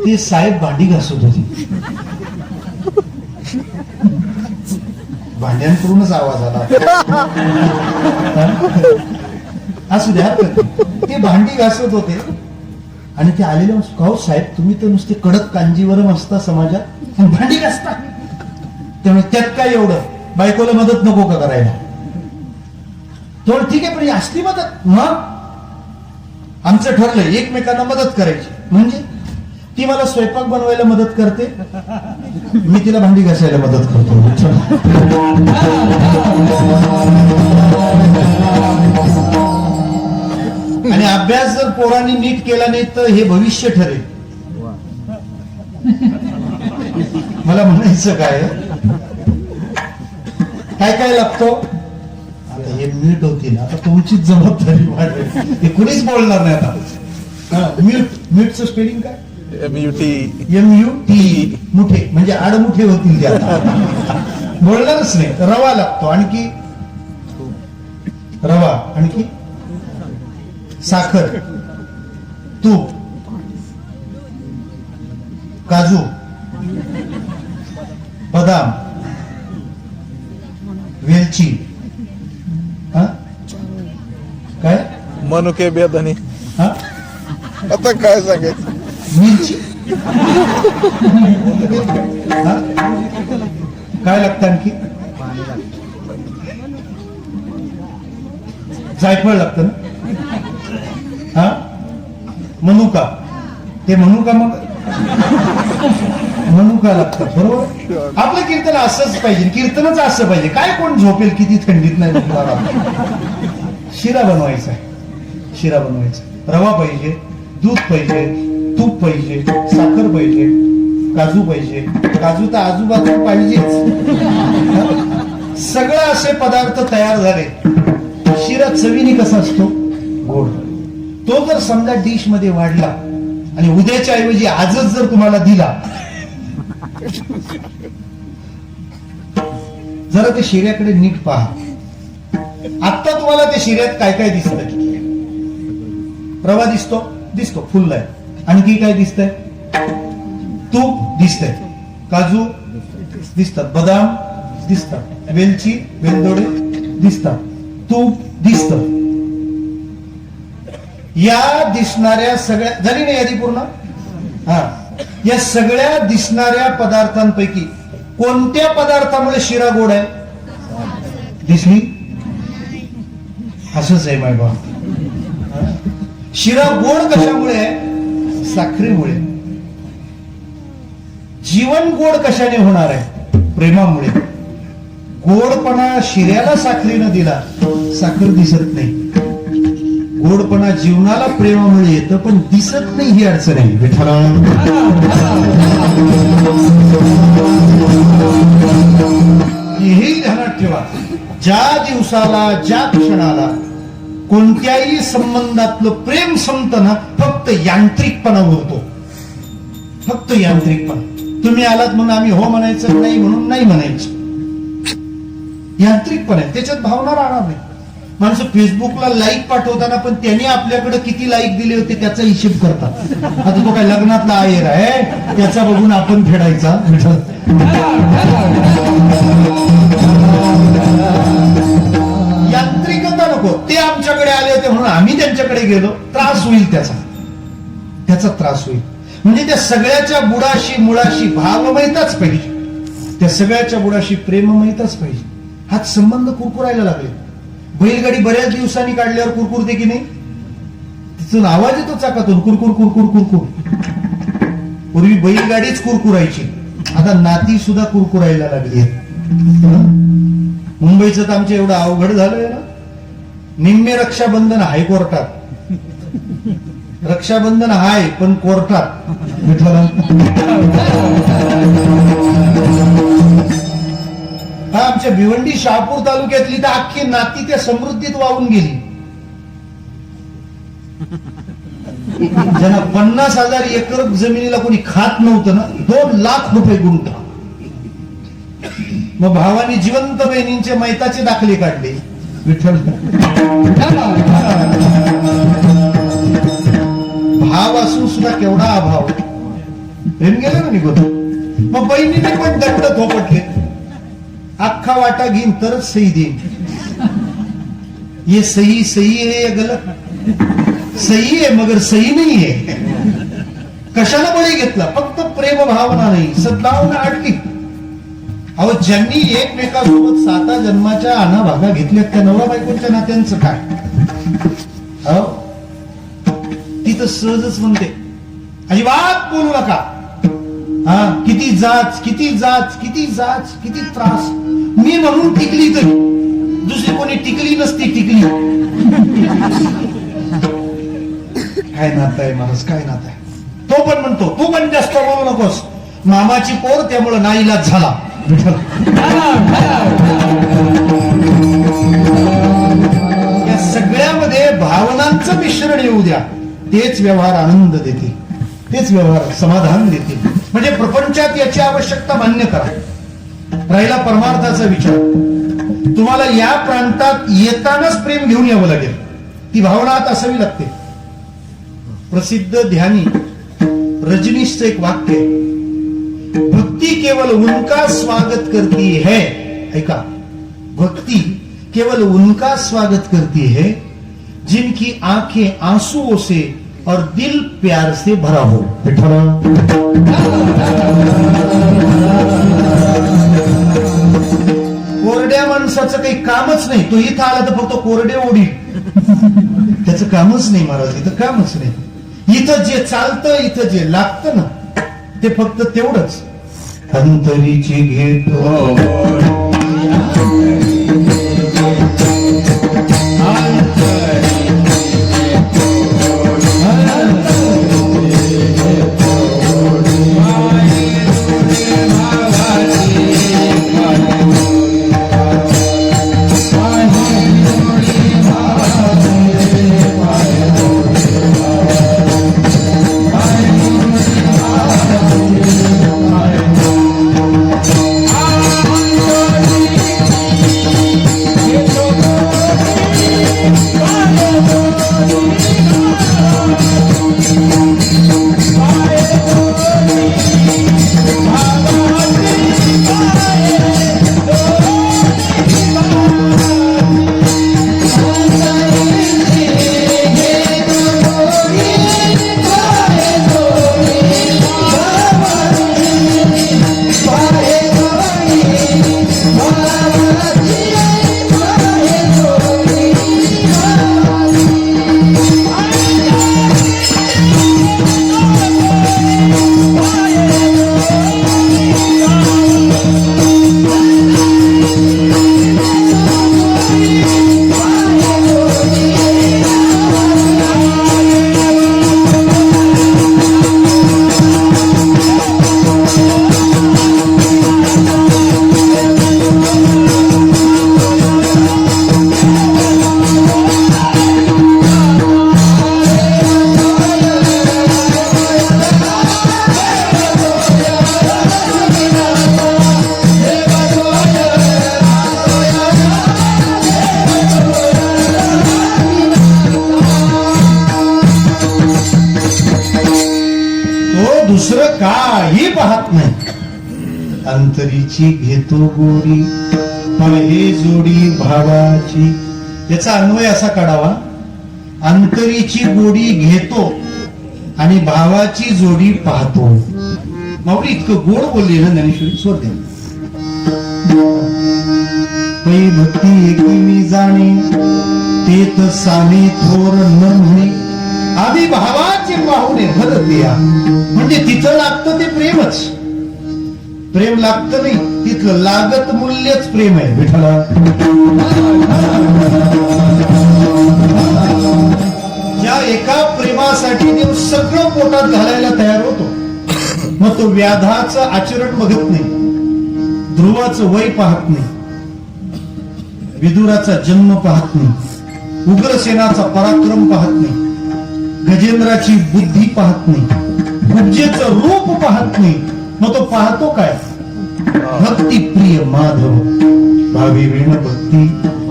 ते साहेब भांडी घासत होते. भांड्यांकडूनच आवाज आला. असू द्या, ते भांडी घासत होते आणि ते आलेले काहो साहेब, तुम्ही तर नुसते कडक कांजीवरम असता समाजात, भांडी घासता. त्यामुळे त्यात काय एवढं, बायकोला मदत नको का करायला? तर ठीक आहे, पण ही असली मदत. मग आमचं ठरलंय एकमेकांना मदत करायची. म्हणजे ती मला स्वयंपाक बनवायला मदत करते, मी तिला भांडी घासायला मदत करतो. आणि अभ्यास जर पोरांनी नीट केला नाही तर हे भविष्य ठरेल. मला म्हणायचं काय काय काय लागतो आता, हे मीठ होतील. आता तुमचीच जबाबदारी वाढेल, हे कुणीच बोलणार नाही आता. मीठचं स्पेलिंग काय? MUT. मुठे म्हणजे आडमुठे होतील ते आता. बोलणारच नाही. रवा लागतो, आणखी रवा, आणखी साखर, तूप, काजू, बदाम, वेलची, काय मनुके बेदाणे. हा आता काय सांगायचं, मिरची. काय लागतं आणखी? जायफळ लागतं ना. हा मनुका, ते मनुका, मग मनुका लागतं. बरोबर. आपलं कीर्तन असंच पाहिजे, कीर्तनच असं पाहिजे. काय कोण झोपेल किती थंडीत नाही झोपणार. शिरा बनवायचा आहे, शिरा बनवायचा. रवा पाहिजे, दूध पाहिजे, तूप पाहिजे, साखर पाहिजे, काजू पाहिजे. काजू तर आजूबाजू पाहिजेच. सगळं असे पदार्थ तयार झाले. शिरा चवीने कसा असतो? गोड. तो जर समजा डिश मध्ये वाढला आणि उद्याच्या ऐवजी आजच जर तुम्हाला दिला, जरा ते शिऱ्याकडे नीट पहा. आता तुम्हाला त्या शिऱ्यात काय काय दिसतंय? रवा दिसतो फुललाय. आणखी काय दिसतंय? तूप दिसतंय, काजू दिसतात, बदाम दिसतात, वेलची, वेलदोडे दिसतात, तूप दिसत. या दिसणाऱ्या सगळ्या, झाली ना यादी पूर्ण? हा. या सगळ्या दिसणाऱ्या पदार्थांपैकी कोणत्या पदार्थामुळे शिरा गोड आहे? दिसली? असंच आहे माय बा. शिरा गोड कशामुळे आहे? साखरेमुळे. जीवन गोड कशाने होणार आहे? प्रेमामुळे. गोडपणा शिऱ्याला साखरेनं दिला, साखर दिसत नाही. गोडपणा जीवनाला प्रेमामुळे येतं, पण दिसत नाही, ही अडचण आहे. विठ्ठला, हेही ध्यानात ठेवा. ज्या दिवसाला, ज्या क्षणाला कोणत्याही संबंधातलं प्रेम संपतं ना, फक्त यांत्रिकपणा उरतो. फक्त यांत्रिकपणा. तुम्ही आलात म्हणून आम्ही हो म्हणायचं, नाही म्हणून नाही म्हणायचं. यांत्रिकपणा आहे, त्याच्यात भावना राहणार नाही. माणसं फेसबुकला लाईक पाठवताना पण त्यांनी आपल्याकडे किती लाईक दिले होते त्याचा हिशेब करतात. आता तो काय लग्नातला आहेर आहे, त्याचा बघून आपण फेडायचा. यांत्रिकता नको. ते आमच्याकडे आले होते म्हणून आम्ही त्यांच्याकडे गेलो, त्रास होईल, त्याचा त्रास होईल. म्हणजे त्या सगळ्याच्या बुडाशी मुळाशी भाव माहितच पाहिजे. त्या सगळ्याच्या बुडाशी प्रेम माहितच पाहिजे. हा संबंध कुरकुरायला लागले. बैलगाडी बऱ्याच दिवसांनी काढल्यावर कुरकुरते की नाही? तिथून आवाज येतो चाकातून, कुरकुर कुरकुर कुरकुर. पूर्वी बैलगाडीच कुरकुरायची, आता नाती सुद्धा कुरकुरायला लागली. मुंबईचं तर आमच्या एवढं अवघड झालंय ना. निम्मे रक्षाबंधन हायकोर्टात, रक्षाबंधन हाय पण कोर्टात. हा आमच्या भिवंडी शहापूर तालुक्यातली तर अख्खी नाती त्या समृद्धीत वाहून गेली. ज्यांना 50,000 एकर जमिनीला कोणी खात नव्हतं ना, 2 लाख रुपये गुंठा. मग भावानी जिवंत बहिणींचे मैताचे दाखले काढले. विठ्ठल भाव असून सुद्धा केवढा अभाव. प्रेम गेलं ना निघून. मग बहिणीने पण दंड थोपटले. अख्खा वाटा घेईन तरच सही देईन. ये सही सही है या गलत? सही आहे मगर सही नाही आहे. कशाला बळी घेतला? फक्त प्रेम भावना नाही, सद्भावना अडली. अहो, ज्यांनी एकमेकासोबत 7 जन्माच्या अनाभागा घेतल्यात त्या नवरा बायकोच्या नात्यांचं काय? अहो, ती तर सहजच म्हणते, अजिबात बोलू नका. हा, किती जाच किती जाच किती जाच किती त्रास. मी म्हणून टिकली तर दुसरी कोणी टिकली नसती. टिकली. काय नातं आहे महाराज, काय नातं आहे? तो पण म्हणतो, तू पण जास्त बोलू नकोस, मामाची पोर त्यामुळे नाईलाज झाला. या सगळ्यामध्ये भावनांचं मिश्रण येऊ द्या. तेच व्यवहार आनंद देते, तेच व्यवहार समाधान देते. म्हणजे प्रपंचात याची आवश्यकता मान्य करा. राहिला परमार्थाचा विचार, तुम्हाला या प्रांतात येतानाच प्रेम घेऊन यावं लागेल. ती भावना आत असावी लागते. प्रसिद्ध ध्यानी रजनीशचं एक वाक्य आहे, भक्ति केवल उनका स्वागत करती है. ऐका, भक्ति केवल उनका स्वागत करती है जिनकी आंखें आंसुओं से और दिल प्यार से भरा हो. कोरड्या माणसाचं काही कामच नाही. तो इथं आला तर फक्त कोरडे ओढी. त्याचं कामच नाही महाराज, इथं कामच नाही. इथं जे चालतं, इथं जे लागतं ना, ते फक्त तेवढंच. अंतरीची घेतो दुसरं काही पाहत नाही. अंतरीची घेतो गोरी पाहे जोडी भावाची. याचा अन्वय असा काढावा, अंतरीची गोडी घेतो आणि भावाची जोडी पाहतो. माऊली इतकं गोड बोलले ना ज्ञानेश्वरी, स्वर दे. पै भक्ती एकी मी जाणे तेत साने थोर न म्हणे. आम्ही भावाचे पाहुणे भरतिया. म्हणजे तिथं लागतं ते प्रेमच. प्रेम लागतं नाही, तिथलं लागत मूल्यच प्रेम आहे. विठ्ठला ज्या एका प्रेमासाठी देव सगळं पोटात घालायला तयार होतो, मग तो व्याधाचं आचरण बघत नाही, ध्रुवाचं वय पाहत नाही, विदुराचा जन्म पाहत नाही, उग्रसेनाचा पराक्रम पाहत नाही, गजेंद्राची बुद्धी पाहत नाही, गुज्जेचं रूप पाहत नाही, मग तो पाहतो काय? भक्ती प्रिय माधव, भावी विण भक्ती,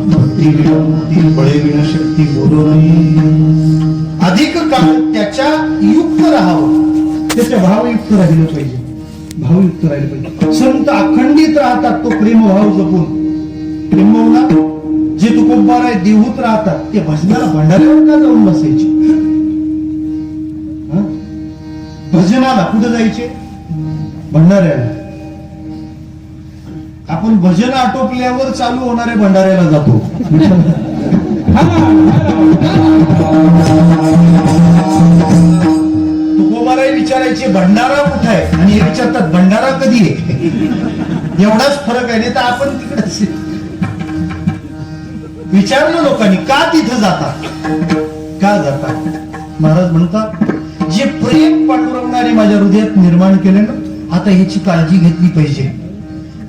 भक्ती विण मुक्ती, बळे विण शक्ती बोलो नाही. अधिक काळ त्याच्या युक्त राहावं, त्याच्या भावयुक्त राहिलं पाहिजे, भावयुक्त राहिलं पाहिजे. संत अखंडित राहतात तो प्रेमभाव जपून. प्रेमभावना जे तुकोबार आहे देहूत राहतात, ते भजनाला भंडाऱ्यावर का जाऊन बसायचे? हं? भजनाला कुठे जायचे? भंडाऱ्याला. आपण भजन आटोपल्यावर चालू होणाऱ्या भंडाऱ्याला जातो. तुकोबाराही विचारायचे भंडारा कुठे आहे, आणि हे विचारतात भंडारा कधी आहे. एवढाच फरक आहे. नाही तर आपण तिकडे विचारलं लोकांनी का तिथं जातात, का जातात? महाराज म्हणतात जे प्रेम पांडुरंगाने माझ्या हृदयात निर्माण केले ना, आता ह्याची काळजी घेतली पाहिजे.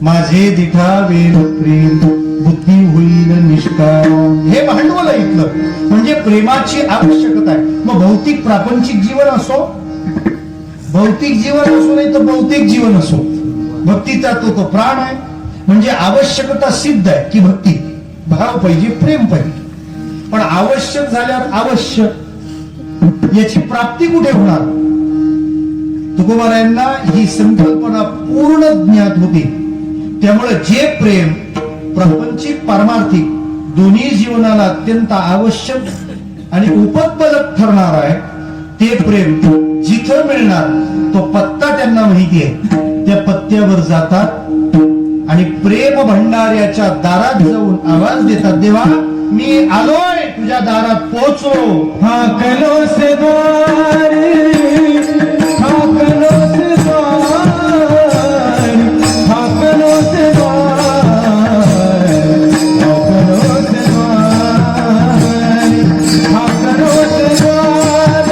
माझे दिठा वेल प्रेम बुद्धी होईल निष्काम, हे भांडवल आहे इथलं. म्हणजे प्रेमाची आवश्यकता आहे. मग भौतिक प्रापंचिक जीवन असो, भौतिक जीवन असो नाही तर भौतिक जीवन असो, भक्तीचा तो प्राण आहे. म्हणजे आवश्यकता सिद्ध आहे की भक्ती, भाव पाहिजे, प्रेम पाहिजे. पण आवश्यक झाल्यावर आवश्यक, याची प्राप्ती कुठे होणार? तुकोबारायांना ही संकल्पना पूर्ण ज्ञात होती. त्यामुळे जे प्रेम प्रापंचिक पारमार्थिक दोन्ही जीवनाला अत्यंत आवश्यक आणि उपद्बलक ठरणार आहे, ते प्रेम जिथं मिळणार तो पत्ता त्यांना माहिती आहे. त्या पत्त्यावर जातात आणि प्रेम भंडाऱ्याच्या दारात जाऊन आवाज देतात, देवा मी आलोय तुझ्या दारात पोहोचलो. हाकलो से द्वार, हाकलो से द्वार, हाकलो से द्वार, हाकलो से द्वार, हाकलो से द्वार,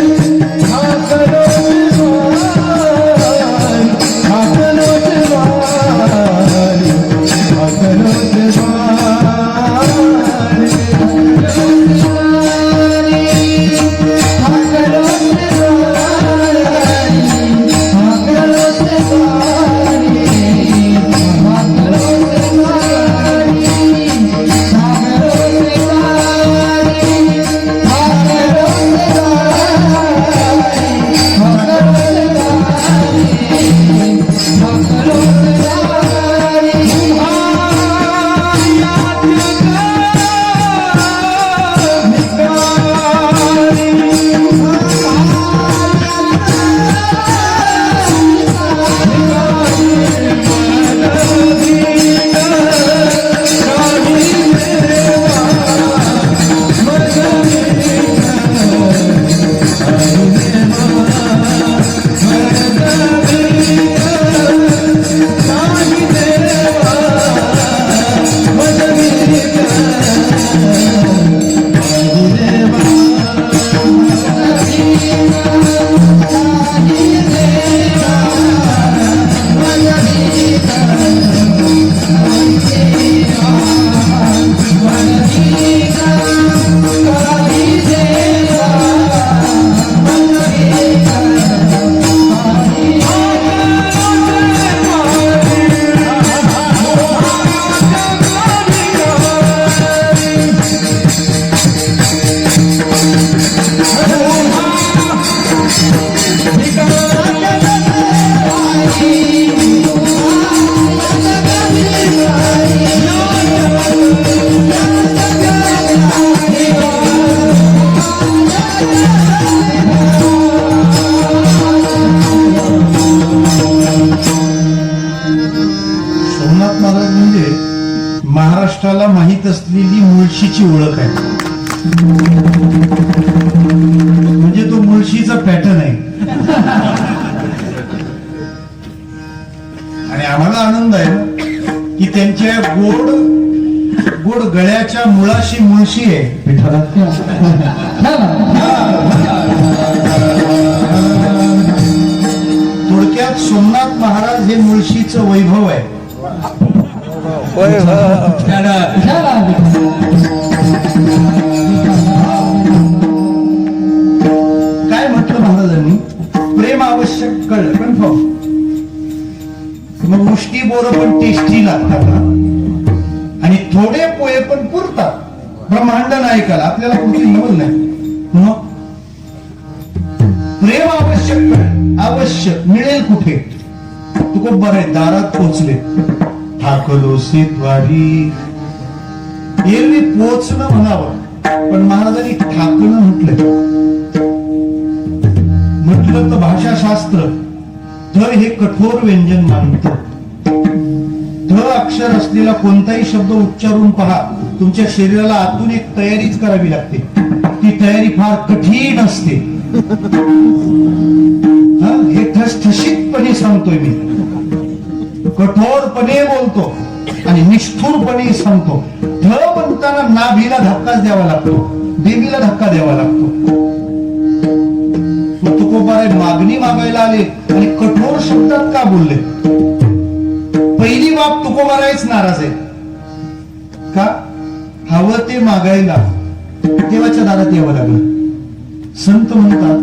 हाकलो से द्वार, हाकलो से द्वार, हाकलो से द्वार. महाराष्ट्राला माहित असलेली मुळशीची ओळख आहे. म्हणजे तो मुळशीचा पॅटर्न आहे. आणि आम्हाला आनंद आहे ना की त्यांच्या गोड गोड गळ्याच्या मुळाशी मुळशी आहे. थोडक्यात सोमनाथ महाराज हे मुळशीचं वैभव आहे. होय बोरं पण टेस्टी लागतात ना. आणि थोडे पोहे पण पुरतात ब्रह्मांड नायकाला, आपल्याला कुठली नवल नाही. मग प्रेम अवश्य मिळेल कुठे. तुकोबर आहे दारात पोचले. ठाकलोसे द्वारी. एरवी पोचणं म्हणावं, पण महाराजांनी ठाकणं म्हटलं तर भाषाशास्त्र ध हे कठोर व्यंजन मानतं. ध अक्षर असलेला कोणताही शब्द उच्चारून पहा, तुमच्या शरीराला आतून एक तयारीच करावी लागते. ती तयारी फार कठीण असते. हे ठसठशीतपणे सांगतोय मी, कठोरपणे बोलतो आणि निष्ठुरपणे सांगतो. ध म्हणताना नाभीला धक्काच द्यावा लागतो, देवीला धक्का द्यावा लागतो. मग तुकोबारे मागणी मागायला आले आणि कठोर शब्दात का बोलले? पहिली बाब तुकोबारायच नाराज आहे का? हवं ते मागायला देवाच्या दारात यावं लागलं. संत म्हणतात,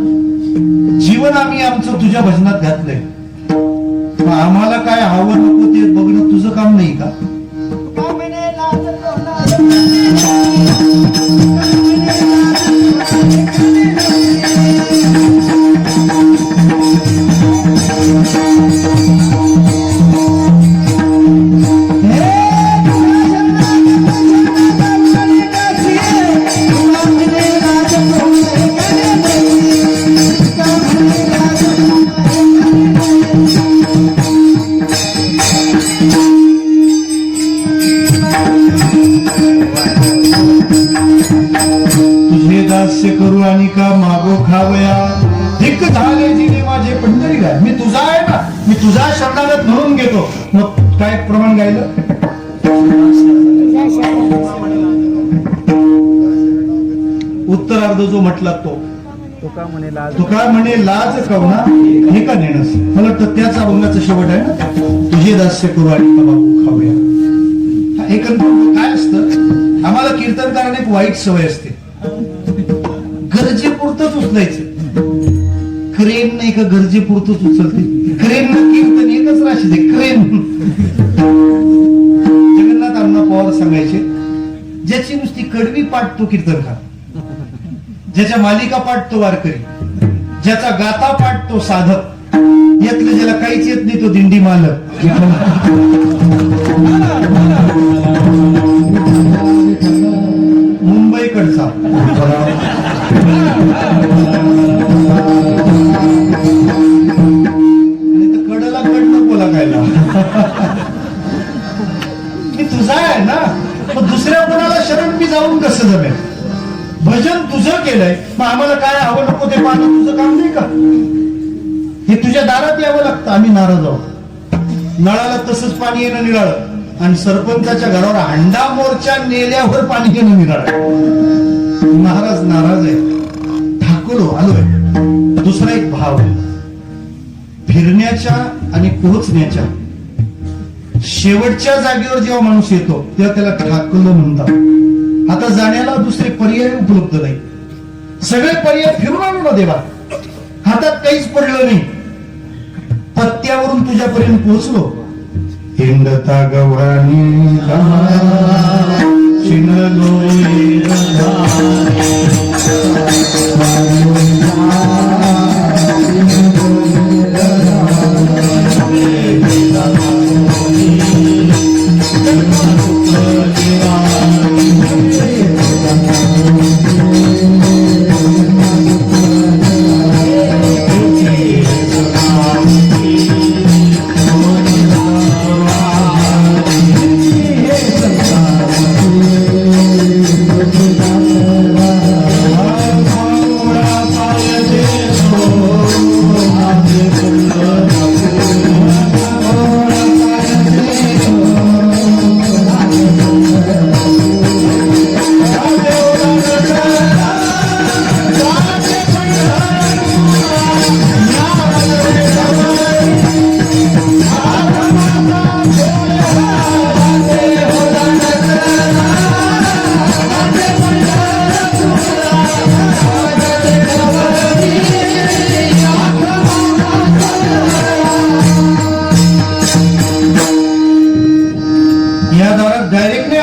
जीवन आम्ही आमचं तुझ्या भजनात घातलंय, आम्हाला काय हवं नको ते बघणं तुझं काम नाही का? करू आणि का मागो खावया, धिक्क झाले जिने माझे पंढरी गाय. मी तुझा आहे ना, मी तुझा शब्दागत म्हणून घेतो. मग काय प्रमाण गायलं? उत्तरार्ध जो म्हटला तो तुका म्हणे लाज कवना हे का नेणस. मला वाटतं त्याच अभंगाचं शेवट आहे ना, तुझे दास्य करू आणि का मागो खावया. हे काय असतं, आम्हाला कीर्तनकाराने एक वाईट सवय असते, गरजेपुरतच उचलायचं. क्रेन नाही का गरजेपुरतच उचलते. क्रेन कीर्तन एकच राशी दे क्रेन. जगन्नाथ अण्णा पवार सांगायचे, ज्याची नुसती कडवी पाठ तो कीर्तनकार, ज्याच्या मालिका पाठ तो वारकरी, ज्याचा गाता पाठ तो साधक, यातलं ज्याला काहीच येत नाही तो दिंडी मालक. मुंबईकडचा कडला कडनं बोला कायला. मी तुझा आहे ना, मग दुसऱ्या कोणाला शरण मी जाऊन कसं जमेल? भजन तुझं केलंय, मग आम्हाला काय हवं नको ते पाहणं तुझं काम नाही का? हे तुझ्या दारात यावं लागतं. आम्ही नाराज आहोत. नळाला तसंच पाणी येणं निराळं, आणि सरपंचाच्या घरावर हंडा मोर्चा नेल्यावर पाणी येणं निराळं. महाराज नाराज आहे. ठाकूर आलोय. दुसरा एक भाव आहे, फिरण्याच्या आणि पोहोचण्याच्या शेवटच्या जागेवर जेव्हा माणूस येतो तेव्हा त्याला ठाकलं म्हणतात. आता जाण्याला दुसरे पर्याय उपलब्ध नाही. सगळे पर्याय फिरून आलो ना देवा, हातात काहीच पडलं नाही. पत्त्यावरून तुझ्यापर्यंत पोहोचलो. हिंडता गव्हाणी चिनलो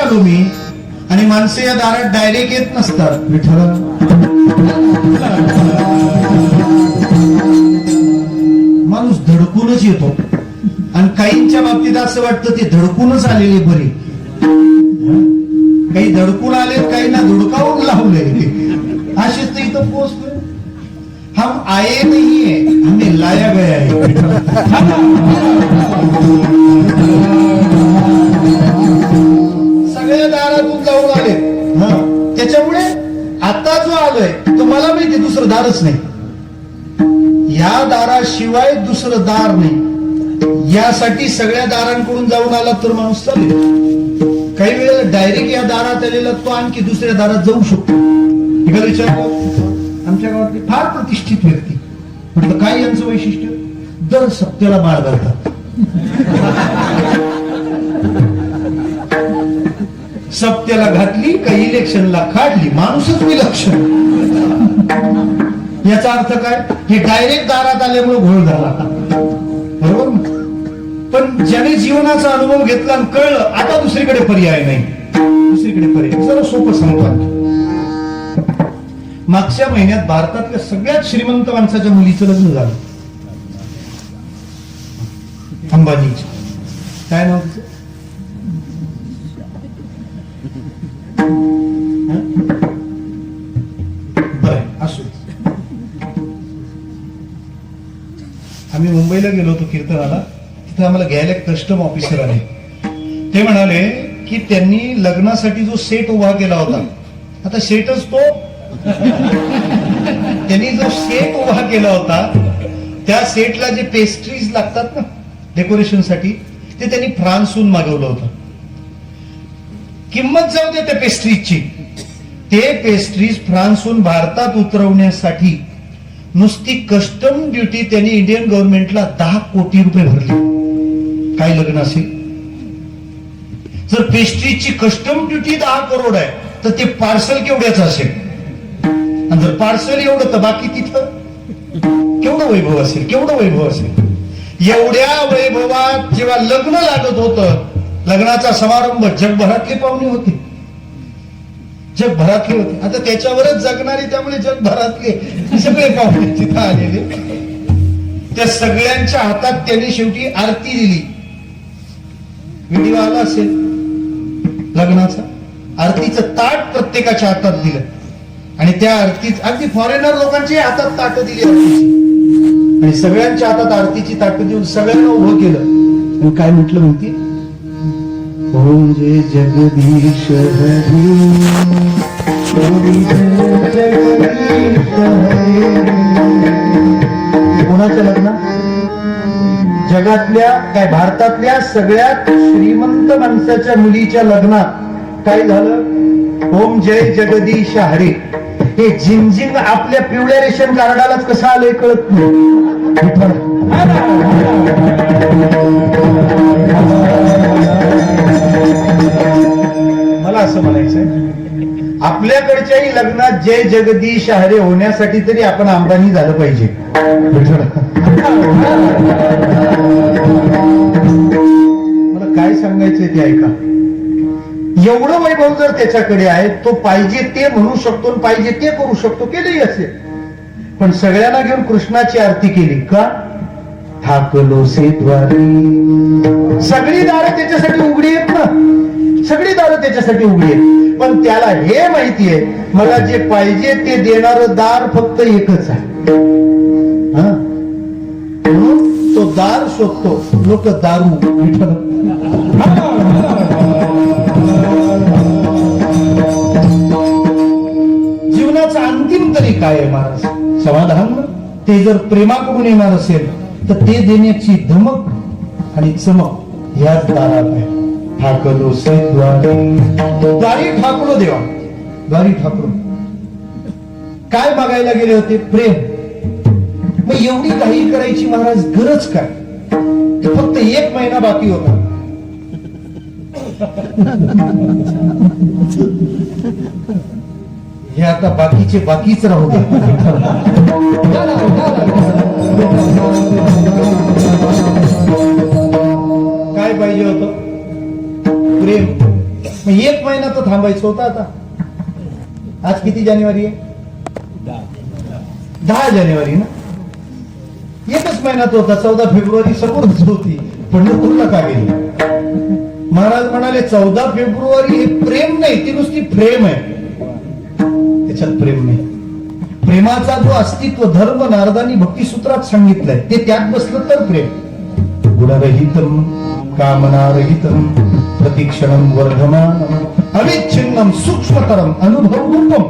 आलो मी, आणि माणसं या दारात डायरेक्ट येत नसतात. विठ्ठला, माणूस धडकूनच येतो, आणि काहींच्या बाबतीत असं वाटतं ते धडकूनच आलेले बरे. काही धडकून आले, काहींना धुडकावून लावले. असेच तर इथं पोहोचतोय. हम आए नहीं है, हमें लाया गया है. सगळ्या दारातून जाऊन आले. त्याच्यामुळे आता जो आलोय तो मला माहिती दुसरं दारच नाही. या दाराशिवाय दुसरं दार नाही. यासाठी सगळ्या दारांकडून जाऊन आला तर माणूस चालेल. काही वेळेला डायरेक्ट या दारात आलेला तो आणखी दुसऱ्या दारात जाऊ शकतो. एखादा विचार, आमच्या गावातली फार प्रतिष्ठित व्यक्ती, म्हटलं काय यांचं वैशिष्ट्य? दर सप्त्याला बाळ घालतात. सप्त्याला घातली का इलेक्शनला काढली. माणूसच विलक्षण. याचा अर्थ काय? हे डायरेक्ट दारात आल्यामुळे घोळ झाला. बरोबर ना? पण ज्याने जीवनाचा अनुभव घेतला आणि कळलं आता दुसरीकडे पर्याय नाही, दुसरीकडे पर्याय. जरा सोपं सांगतो. मागच्या महिन्यात भारतातल्या सगळ्यात श्रीमंत माणसाच्या मुलीचं लग्न झालं. अंबानीचं. काय नाव तिचं? बरं, असो. आम्ही मुंबईला गेलो होतो कीर्तनाला. तिथे आम्हाला घ्यायला कस्टम ऑफिसर आले. ते म्हणाले की त्यांनी लग्नासाठी जो सेट उभा केला होता, आता सेटच तो, त्यांनी जो सेट उभा केला होता त्या सेटला जे पेस्ट्रीज लागतात ना डेकोरेशन साठी, ते त्यांनी फ्रान्सहून मागवलं होतं. किंमत जाऊ दे त्या पेस्ट्रीजची. ते पेस्ट्रीज फ्रान्सहून भारतात उतरवण्यासाठी नुसती कस्टम ड्युटी त्यांनी इंडियन गव्हर्नमेंटला 10 कोटी रुपये भरले. काय लग्न असेल? जर पेस्ट्रीजची कस्टम ड्युटी 10 करोड आहे तर ते पार्सल केवढ्याचं असेल? आणि जर पार्सल एवढं तर बाकी तिथं केवढं वैभव असेल, केवढं वैभव असेल. एवढ्या वैभवात जेव्हा लग्न लागत होतं, लग्नाचा समारंभ जगभरातले पाहुणे होते, जगभरातले होते. आता त्याच्यावरच जगणारे, त्यामुळे जगभरातले सगळे पाहुणे तिथं आलेले. त्या सगळ्यांच्या हातात त्यांनी शेवटी आरती दिली. व्हिडिओ आला असेल लग्नाचा. आरतीचं ताट प्रत्येकाच्या हातात दिलं, आणि त्या आरतीत अगदी फॉरेनर लोकांच्या हातात ताट दिली आरतीची, आणि सगळ्यांच्या हातात आरतीची ताट देऊन सगळ्यांना उभं केलं. आणि काय म्हटलं माहिती? ओम जय जगदीश हरी, ओम जय जगदीश हरी. कोणाचं लग्न? जगातल्या काय भारतातल्या सगळ्यात श्रीमंत माणसाच्या मुलीच्या लग्नात काय झालं? ओम जय जगदीश हरी. हे झिंगझिंग आपल्या पिवळ्या रेशन कार्डालाच कसं आलंय कळत नाही. मला असं म्हणायचंय, आपल्याकडच्याही लग्नात जय जगदीश हरे होण्यासाठी तरी आपण अंबानी झालं पाहिजे. मला काय सांगायचंय ते ऐका. एवढं वैभव जर त्याच्याकडे आहे, तो पाहिजे ते म्हणू शकतो, पाहिजे ते करू शकतो, केलेही असेल. पण सगळ्यांना घेऊन कृष्णाची आरती केली का? ठाकलो से द्वारी. सगळी दारं त्याच्यासाठी उघडी आहेत ना, सगळी दारं त्याच्यासाठी उघडी आहेत. पण त्याला हे माहितीये, मला जे पाहिजे ते देणारं दार फक्त एकच आहे. म्हणून तो दार शोधतो. लोक दारू विठ्ठल. जीवनाचा अंतिम तरी काय आहे महाराज? समाधान. ते जर प्रेमाकडून येणार असेल तर ते देण्याची धमक आणि चमक ह्याच दारात आहे. ठाकलो से द्वारी ठाकलो देवा, द्वारी ठाकलो. काय मागायला गेले होते? प्रेम. मग एवढी काही करायची महाराज गरज काय? फक्त 1 महिना बाकी होता. हे आता बाकीचे बाकीच राहू दे. काय पाहिजे होतं? प्रेम. मग एक महिना तर थांबायचं होतं. आता आज किती जानेवारी आहे? 10 जानेवारी ना. एकच महिन्यात होता. 14 फेब्रुवारी समोरच होती. पंढरपूरला का गेली? महाराज म्हणाले 14 फेब्रुवारी हे प्रेम नाही, ती नुसती प्रेम आहे. त्याच्यात प्रेम नाही. प्रेमाचा जो अस्तित्व धर्म नारदांनी भक्तिसूत्रात सांगितलंय ते त्यात बसलं तर प्रेम. गुणरहितम कामनारहितम प्रतिक्षणम वर्धमानम अविच्छिन्नम सूक्ष्मतरम अनुभव रूपम,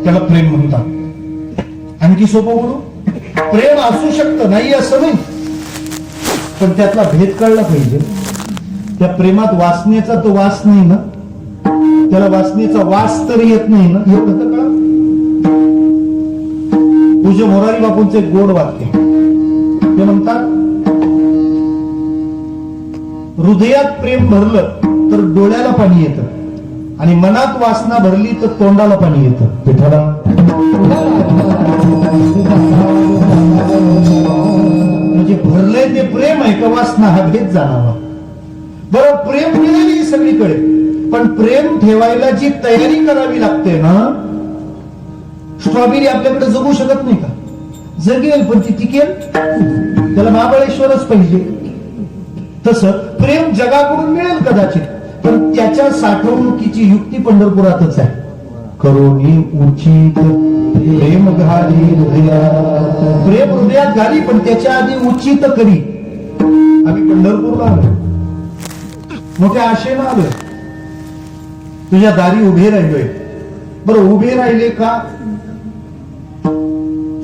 त्याला प्रेम म्हणतात. आणखी सोपं बोलू, प्रेम असू शकतं, नाही असं नाही, पण त्यातला भेद कळला पाहिजे. त्या प्रेमात वासनेचा तो वास नाही ना, त्याला वासनेचा वास तर येत नाही ना, एवढं तर कळा. पूज्य मोरारी बापूंचे एक गोड वाक्य, ते म्हणतात हृदयात प्रेम भरलं तर डोळ्याला पाणी येतं आणि मनात वासना भरली तर तोंडाला पाणी येतं. पिठाला म्हणजे भरलंय ते प्रेम आहे का वासना, हा भेद जाणावा. बरं, प्रेम मिळाली सगळीकडे, पण प्रेम ठेवायला जी तयारी करावी लागते ना, स्ट्रॉबेरी आपल्याकडे जगू शकत नाही का? जगेल, पण ती टिकेल, त्याला महाबळेश्वरच पाहिजे. तसं प्रेम जगाकडून मिळेल कदाचित, पण त्याच्या साठवणुकीची युक्ती पंढरपुरातच आहे. करोनी उचित प्रेम घाली हृदयात, प्रेम हृदयात घाली, पण त्याच्या आधी उचित करी. आम्ही पंढरपूरला आलो, मोठ्या आशेनं आलोय, तुझ्या दारी उभे राहिलोय. बरं, उभे राहिले का?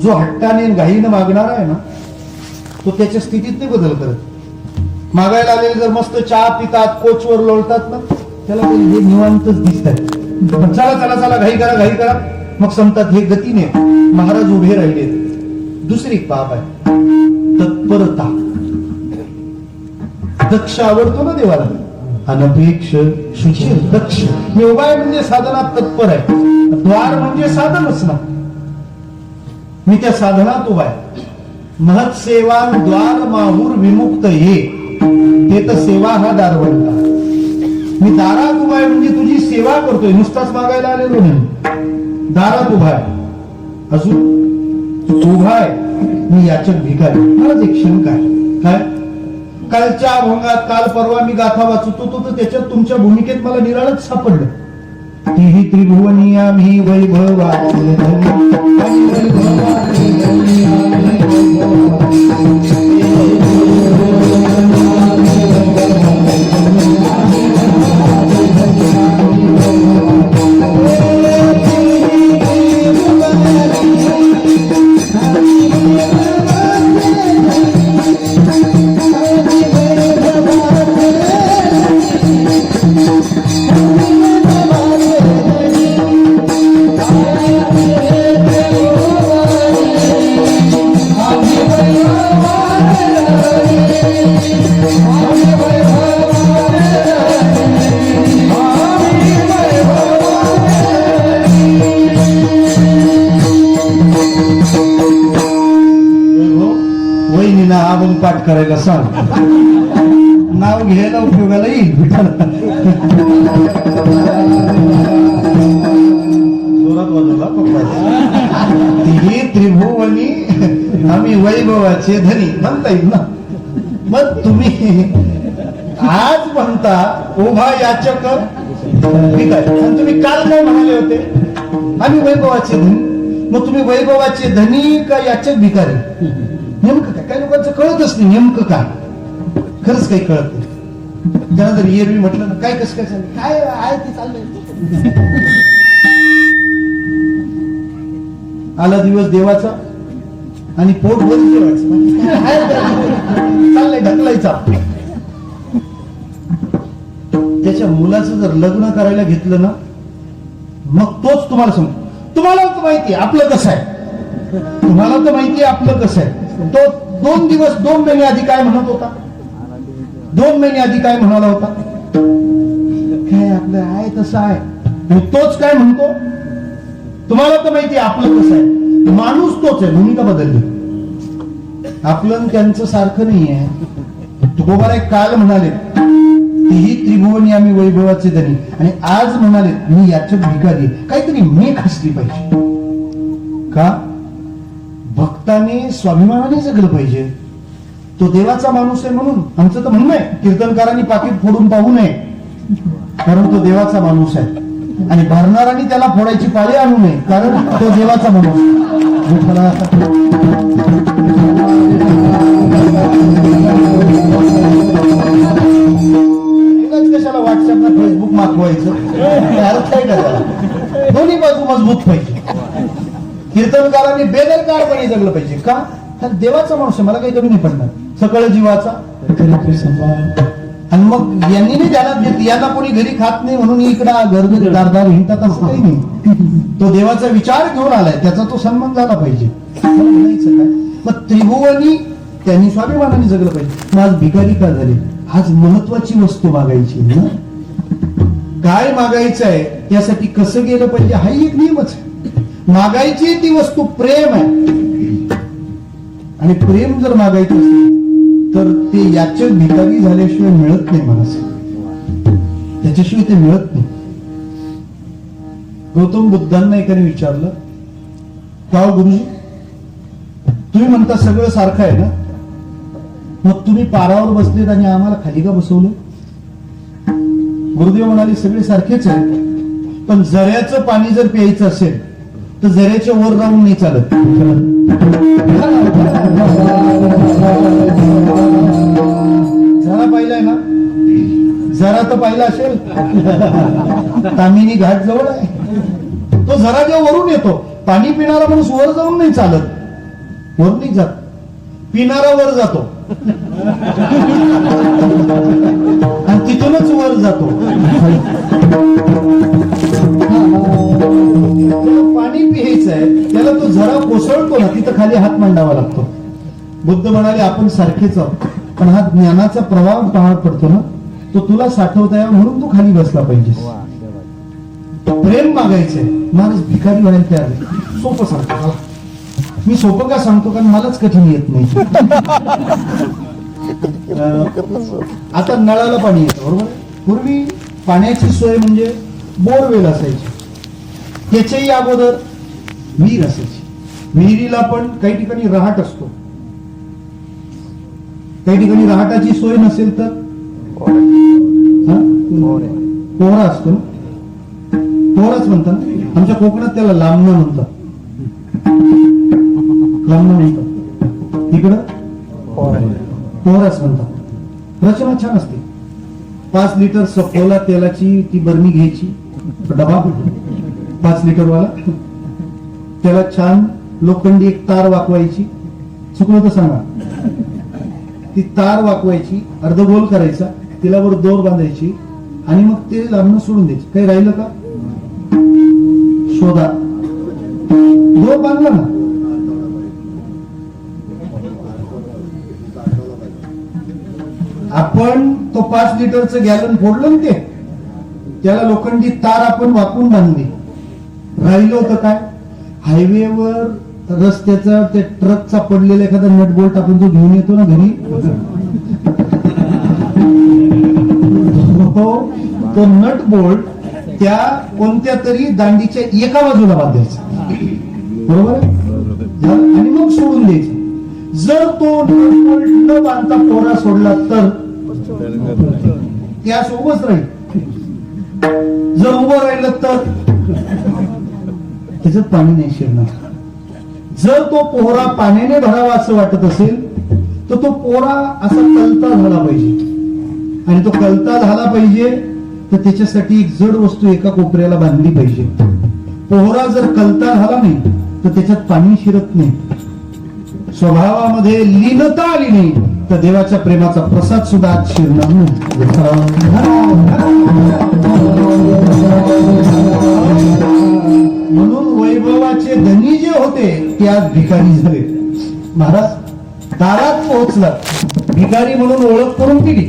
जो हट्टाने घाईनं मागणार आहे ना, तो त्याच्या स्थितीत नाही बदल करत. मागायला आलेले जर मस्त चहा पितात, कोचवर लोळतात ना, त्याला हे निवांतच दिसत आहे. चला चला चला, घाई करा घाई करा, मग संपतात. हे गतीने महाराज उभे राहिले. दुसरी बाब आहे तत्परता. दक्ष आवडतो ना देवाला, अनपेक्ष सुशील दक्ष. योगाय म्हणजे साधनात तत्पर आहे, द्वार म्हणजे साधनच ना. मी त्या साधनात उभा आहे. महत सेवा द्वार माहूर विमुक्त ये, ते तर सेवा हा दार बनला. मी दारात उभा आहे म्हणजे तुझी सेवा करतोय, नुसताच मागायला आलेलो नाही. दारात उभा आहे, अजून उभा आहे मी याचक भिकारी. मलाच एक शंका आहे. काय? कालच्या अभंगात काल परवा मी गाथा वाचत होतो, तर त्याच्यात तुमच्या भूमिकेत मला निराळच सापडलं. तीही त्रिभुवनी आम्ही वैभवाचे वहिनीला अभंग पाठ करायला सांग, नाव घ्यायला उपयोगाला येईल. जोरात वाजवला पप्पा. तिही त्रिभुवनी आम्ही वैभवाचे धनी म्हणता येईल ना. मग तुम्ही आज म्हणता उभा याचक भिकारी, आणि तुम्ही काल काय म्हणाले होते? आम्ही वैभवाचे धनी. मग तुम्ही वैभवाचे धनी का याचक भिकारी? नेमकं काय? काही लोकांचं कळतच नाही नेमकं काय. खरंच काही कळत नाही. त्याला जर एरवी म्हटलं ना, काय कसं काय चाललं, काय आहे ते चाललंय. आला दिवस देवाचा आणि पोट वर जेवायचं, चाललंय ढकलायचा. त्याच्या मुलाचं जर लग्न करायला घेतलं ना, मग तोच तुम्हाला सांगतो. तुम्हाला तर माहिती आहे आपलं कसं आहे, तुम्हाला तर माहिती आहे आपलं कसं आहे. तो 2 दिवस 2 महिने आधी काय म्हणत होता? 2 महिने आधी काय म्हणाला होता? काय आपलं आहे तसं आहे. आणि तोच काय म्हणतो? तुम्हाला तर माहिती आहे आपलं कसं आहे. माणूस तोच आहे, भूमिका बदलली. आपलं त्यांचं सारखं नाही आहे. तुकोबाराय काल म्हणाले तीही त्रिभुवनी आम्ही वैभवाचे धनी, आणि आज म्हणाले मी याच्यात भिकारी, काहीतरी मेख असली पाहिजे का? भक्ताने स्वाभिमानाने जगलं पाहिजे. तो देवाचा माणूस आहे म्हणून आमचं तर म्हणणं आहे, कीर्तनकारांनी पाकिट फोडून पाहू नये, कारण तो देवाचा माणूस आहे. आणि भरणारांनी त्याला फोडायची पाळी आणू नये, कारण तो देवाचा माणूस कशाला व्हॉट्सअपला फेसबुक मागवायचं, अर्थ आहे का त्याला? दोन्ही बाजू मजबूत पाहिजे. कीर्तनकारांनी बेदरकारपणे जगलं पाहिजे का? तर देवाचा माणूस आहे, मला काही कमी नाही पडणार, सकळ जीवाचा. आणि मग यांनी नाही ध्यानात घेतली, यांना कोणी घरी खात नाही म्हणून इकडं घर दारदार हिंडतात असं काही नाही. तो देवाचा विचार घेऊन आलाय, त्याचा तो सन्मान झाला पाहिजे. मग त्रिभुवनी त्यांनी स्वाभिमानाने जगलं पाहिजे. मग आज भिकारी का झाले? आज महत्वाची वस्तू मागायची ना, काय मागायचं आहे त्यासाठी कसं गेलं पाहिजे हाही एक नियमच आहे. मागायची ती वस्तू प्रेम आहे, आणि प्रेम जर मागायचं असेल तर ते याच्या भिकारी झाल्याशिवाय मिळत नाही माणसं, त्याच्याशिवाय ते मिळत नाही. गौतम बुद्धांना एकाने विचारलं, का गुरुजी तुम्ही म्हणता सगळं सारखं आहे ना, मग तुम्ही पारावर बसलेत आणि आम्हाला खाली का बसवलं? गुरुदेव म्हणाले सगळे सारखेच आहे, पण झऱ्याचं पाणी जर प्यायचं असेल तर झऱ्याच्या वर राहून नाही चालत. झरा पाहिलाय ना, झरा तर पाहिला असेल, तामिनी घाट जवळ आहे. तो झरा जेव्हा वरून येतो, पाणी पिणारा माणूस वर जाऊन नाही चालत, वर नाही जात, पिणारा वर जातो आणि तिथूनच वर जातो. पाणी पियायचं आहे त्याला तो झरा कोसळतो ना, तिथं खाली हात मांडावा लागतो. बुद्ध म्हणाले आपण सारखेच आहोत, पण हा ज्ञानाचा प्रवाह पहाड पडतो ना, तो तुला साठवता यावा म्हणून तू खाली बसला पाहिजेस. प्रेम मागायचंय, माणूस भिकारी व्हायला तयार आहे. सोपं सांगतो मी, सोपं का सांगतो कारण मलाच कठीण येत नाही. आता नळाला पाणी येतं बरोबर, पूर्वी पाण्याची सोय म्हणजे बोरवेल असायची, त्याच्याही अगोदर विहीर असायची. विहिरीला पण काही ठिकाणी रहाट असतो, काही ठिकाणी रहाटाची सोय नसेल तर पोहरा असतो ना, पोहराच म्हणतात. आमच्या कोकणात त्याला लांबणं म्हणतात, लांबणं म्हणतात, इकडं पोहराच म्हणतात. रचना छान असते. 5 लिटर सफोला तेलाची ती बरणी घ्यायची, डबा 5 लिटर वाला, त्याला छान लोखंडी एक तार वाकवायची, चुकलं तर सांगा. ती तार वाकवायची, अर्धगोल करायचा, तिला वर दोर बांधायची आणि मग ते लांबणं सोडून द्यायची. काही राहिलं का शोधा, दोर बांधला ना, आपण तो 5 लिटरचं गॅलन फोडलं ना, ते त्याला लोखंडी तार आपण वाकून बांधली. राहिलं होतं काय? हायवेवर रस्त्याचा त्या ट्रकचा पडलेला एखादा नट बोल्ट आपण जो घेऊन येतो ना घरी, तो नट बोल्ट त्या कोणत्या तरी दांडीच्या एका बाजूला बांधायचा, बरोबर, आणि मग सोडून द्यायचं. जर तो नट बोल्ट न बांधता पोरा सोडला तर त्या सोबत राहील, जर उभं राहिलं तर त्याच्यात पाणी नाही शिरणार. जर तो पोहरा पाण्याने भरावा असं वाटत असेल तर तो पोहरा असा कलता झाला पाहिजे, आणि तो कलता झाला पाहिजे तर त्याच्यासाठी एक जड वस्तू एका कोपऱ्याला बांधली पाहिजे. पोहरा जर कलता झाला नाही तर त्याच्यात पाणी शिरत नाही, स्वभावामध्ये लीनता आली नाही तर देवाच्या प्रेमाचा प्रसाद सुद्धा आज शिरणार नाही. म्हणून वैभवाचे धनी जे होते ते आज भिकारी झाले. महाराज दारात पोहोचला, भिकारी म्हणून ओळख करून दिली.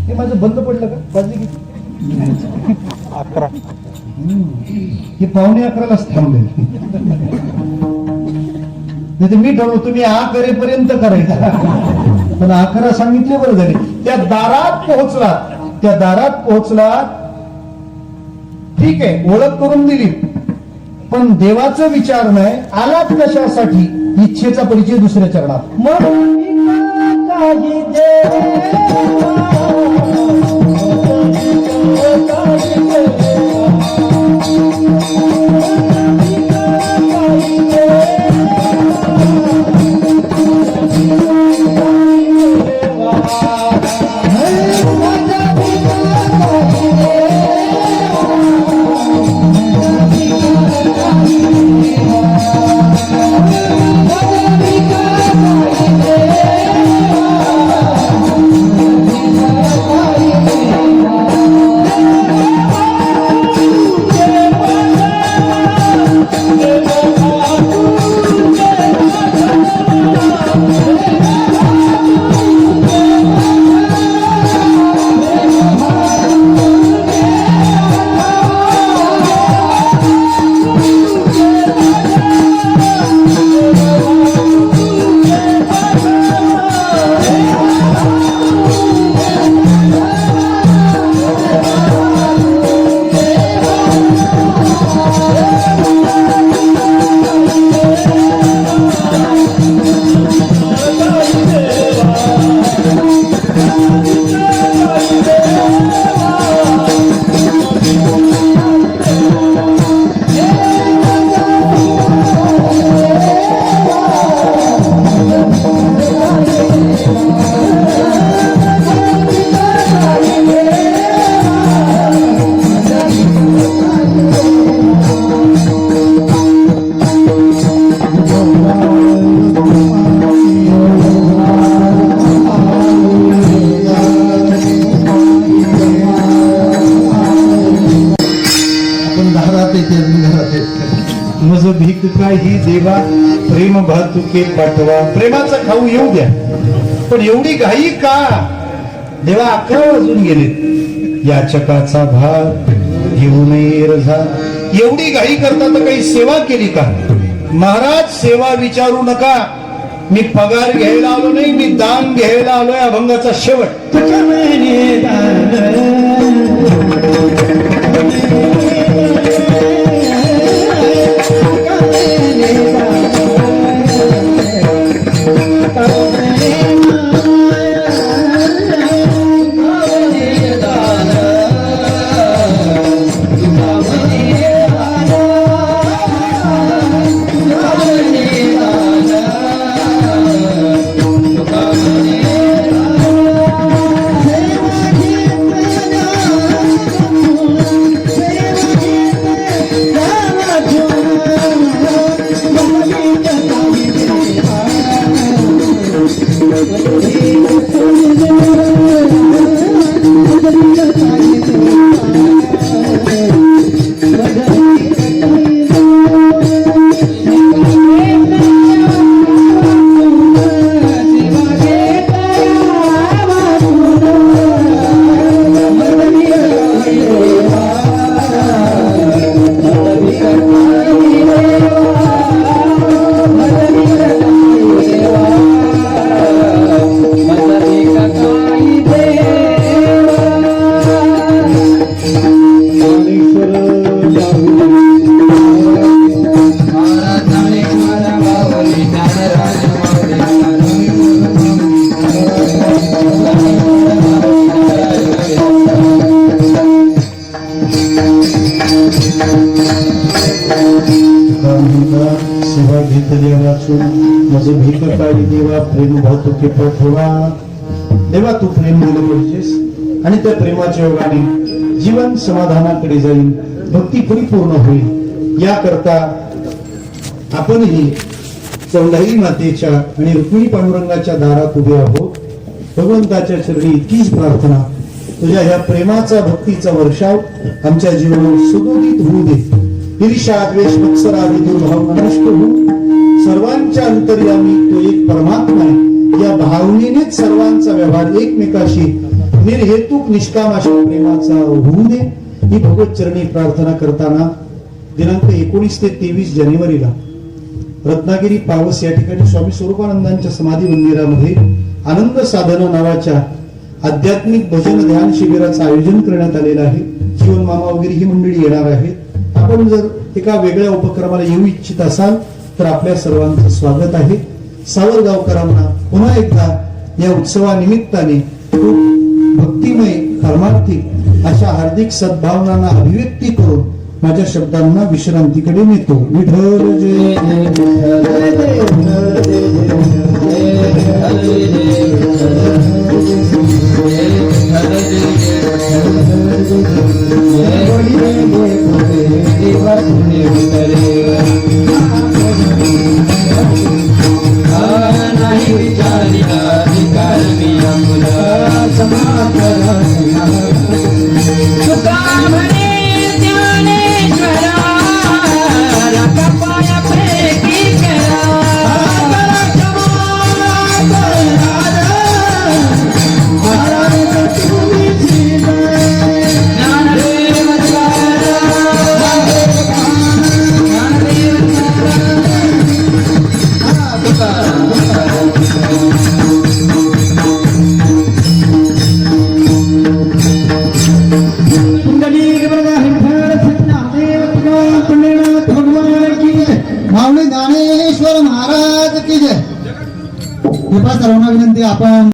हे माझं बंद पडलं का? वाजले किती? 11. हे 11:15लाच थांबले. नाही तर मी ठरवतो तुम्ही आ करेपर्यंत करायचा, पण 11 सांगितले बरं झाले. त्या दारात पोहोचला त्या दारात पोहोचला, ठीक आहे ओळख करून दिली, पण देवाचा विचार नाही, आलात कशासाठी इच्छेचा परिचय दुसऱ्या चरणात. मज भीक काही देवा, प्रेम भातुके पाठवा. प्रेमाचा खाऊ येऊ द्या, पण एवढी घाई का? देवा 11 वाजून गेले, याचकाचा भार घेऊ नये रजा. एवढी घाई करता तर काही सेवा केली का? महाराज सेवा विचारू नका, मी पगार घ्यायला आलो नाही, मी दान घ्यायला आलोय. अभंगाचा शेवट. सेवा घेतली वाचून माझे भीक काळी देवा, प्रेम भातुके पाठवा. देवा तू प्रेम दिलं पाहिजेस आणि त्या प्रेमाच्या योगाने जीवन समाधानाकडे जाईल, भक्ती परिपूर्ण होईल. याकरता आपणही चौंडाई मातेच्या आणि रुक्मिणी पांडुरंगाच्या दारात उभे आहोत. भगवंताच्या चरणी इतकीच प्रार्थना, तुझ्या ह्या प्रेमाचा भक्तीचा वर्षाव आमच्या जीवनावर सुदोदित होऊ दे. ईर्ष्या द्वेष मत्सर आदी दुर्भावना नष्ट होऊन सर्वांच्या अंतर्यामी तो एक परमात्मा आहे या भावनेनेच सर्वांचा व्यवहार एकमेकाशी निर्हेतुक निष्काम अशा प्रेमाचा होऊ दे. ही भगवत चरणी प्रार्थना करताना दिनांक 19 ते 23 जानेवारीला रत्नागिरी पावस या ठिकाणी स्वामी स्वरूपानंदांच्या समाधी मंदिरामध्ये आनंद साधना नावाच्या आध्यात्मिक भजन ध्यान शिबिराचं आयोजन करण्यात आलेलं आहे. जीवन मामा वगैरे ही मंडळी येणार आहेत. आपण जर एका वेगळ्या उपक्रमाला येऊ इच्छित असाल तर आपल्या सर्वांचं स्वागत आहे. सावरगावकरांना पुन्हा एकदा या उत्सवानिमित्ताने खूप भक्तिमय कर्मार्थिक अशा हार्दिक सद्भावनांना अभिव्यक्ती करून माझ्या शब्दांना विश्रांतीकडे नेतो. विठ्ठल जय जय नाही विचारिला अधिकार मी आपला समाकरा तुका म्हणे ज्ञानेश्वरा राखा पायापैकी करा माऊली ज्ञानेश्वर महाराज की जय. कृपा सर्वांना विनंती आपण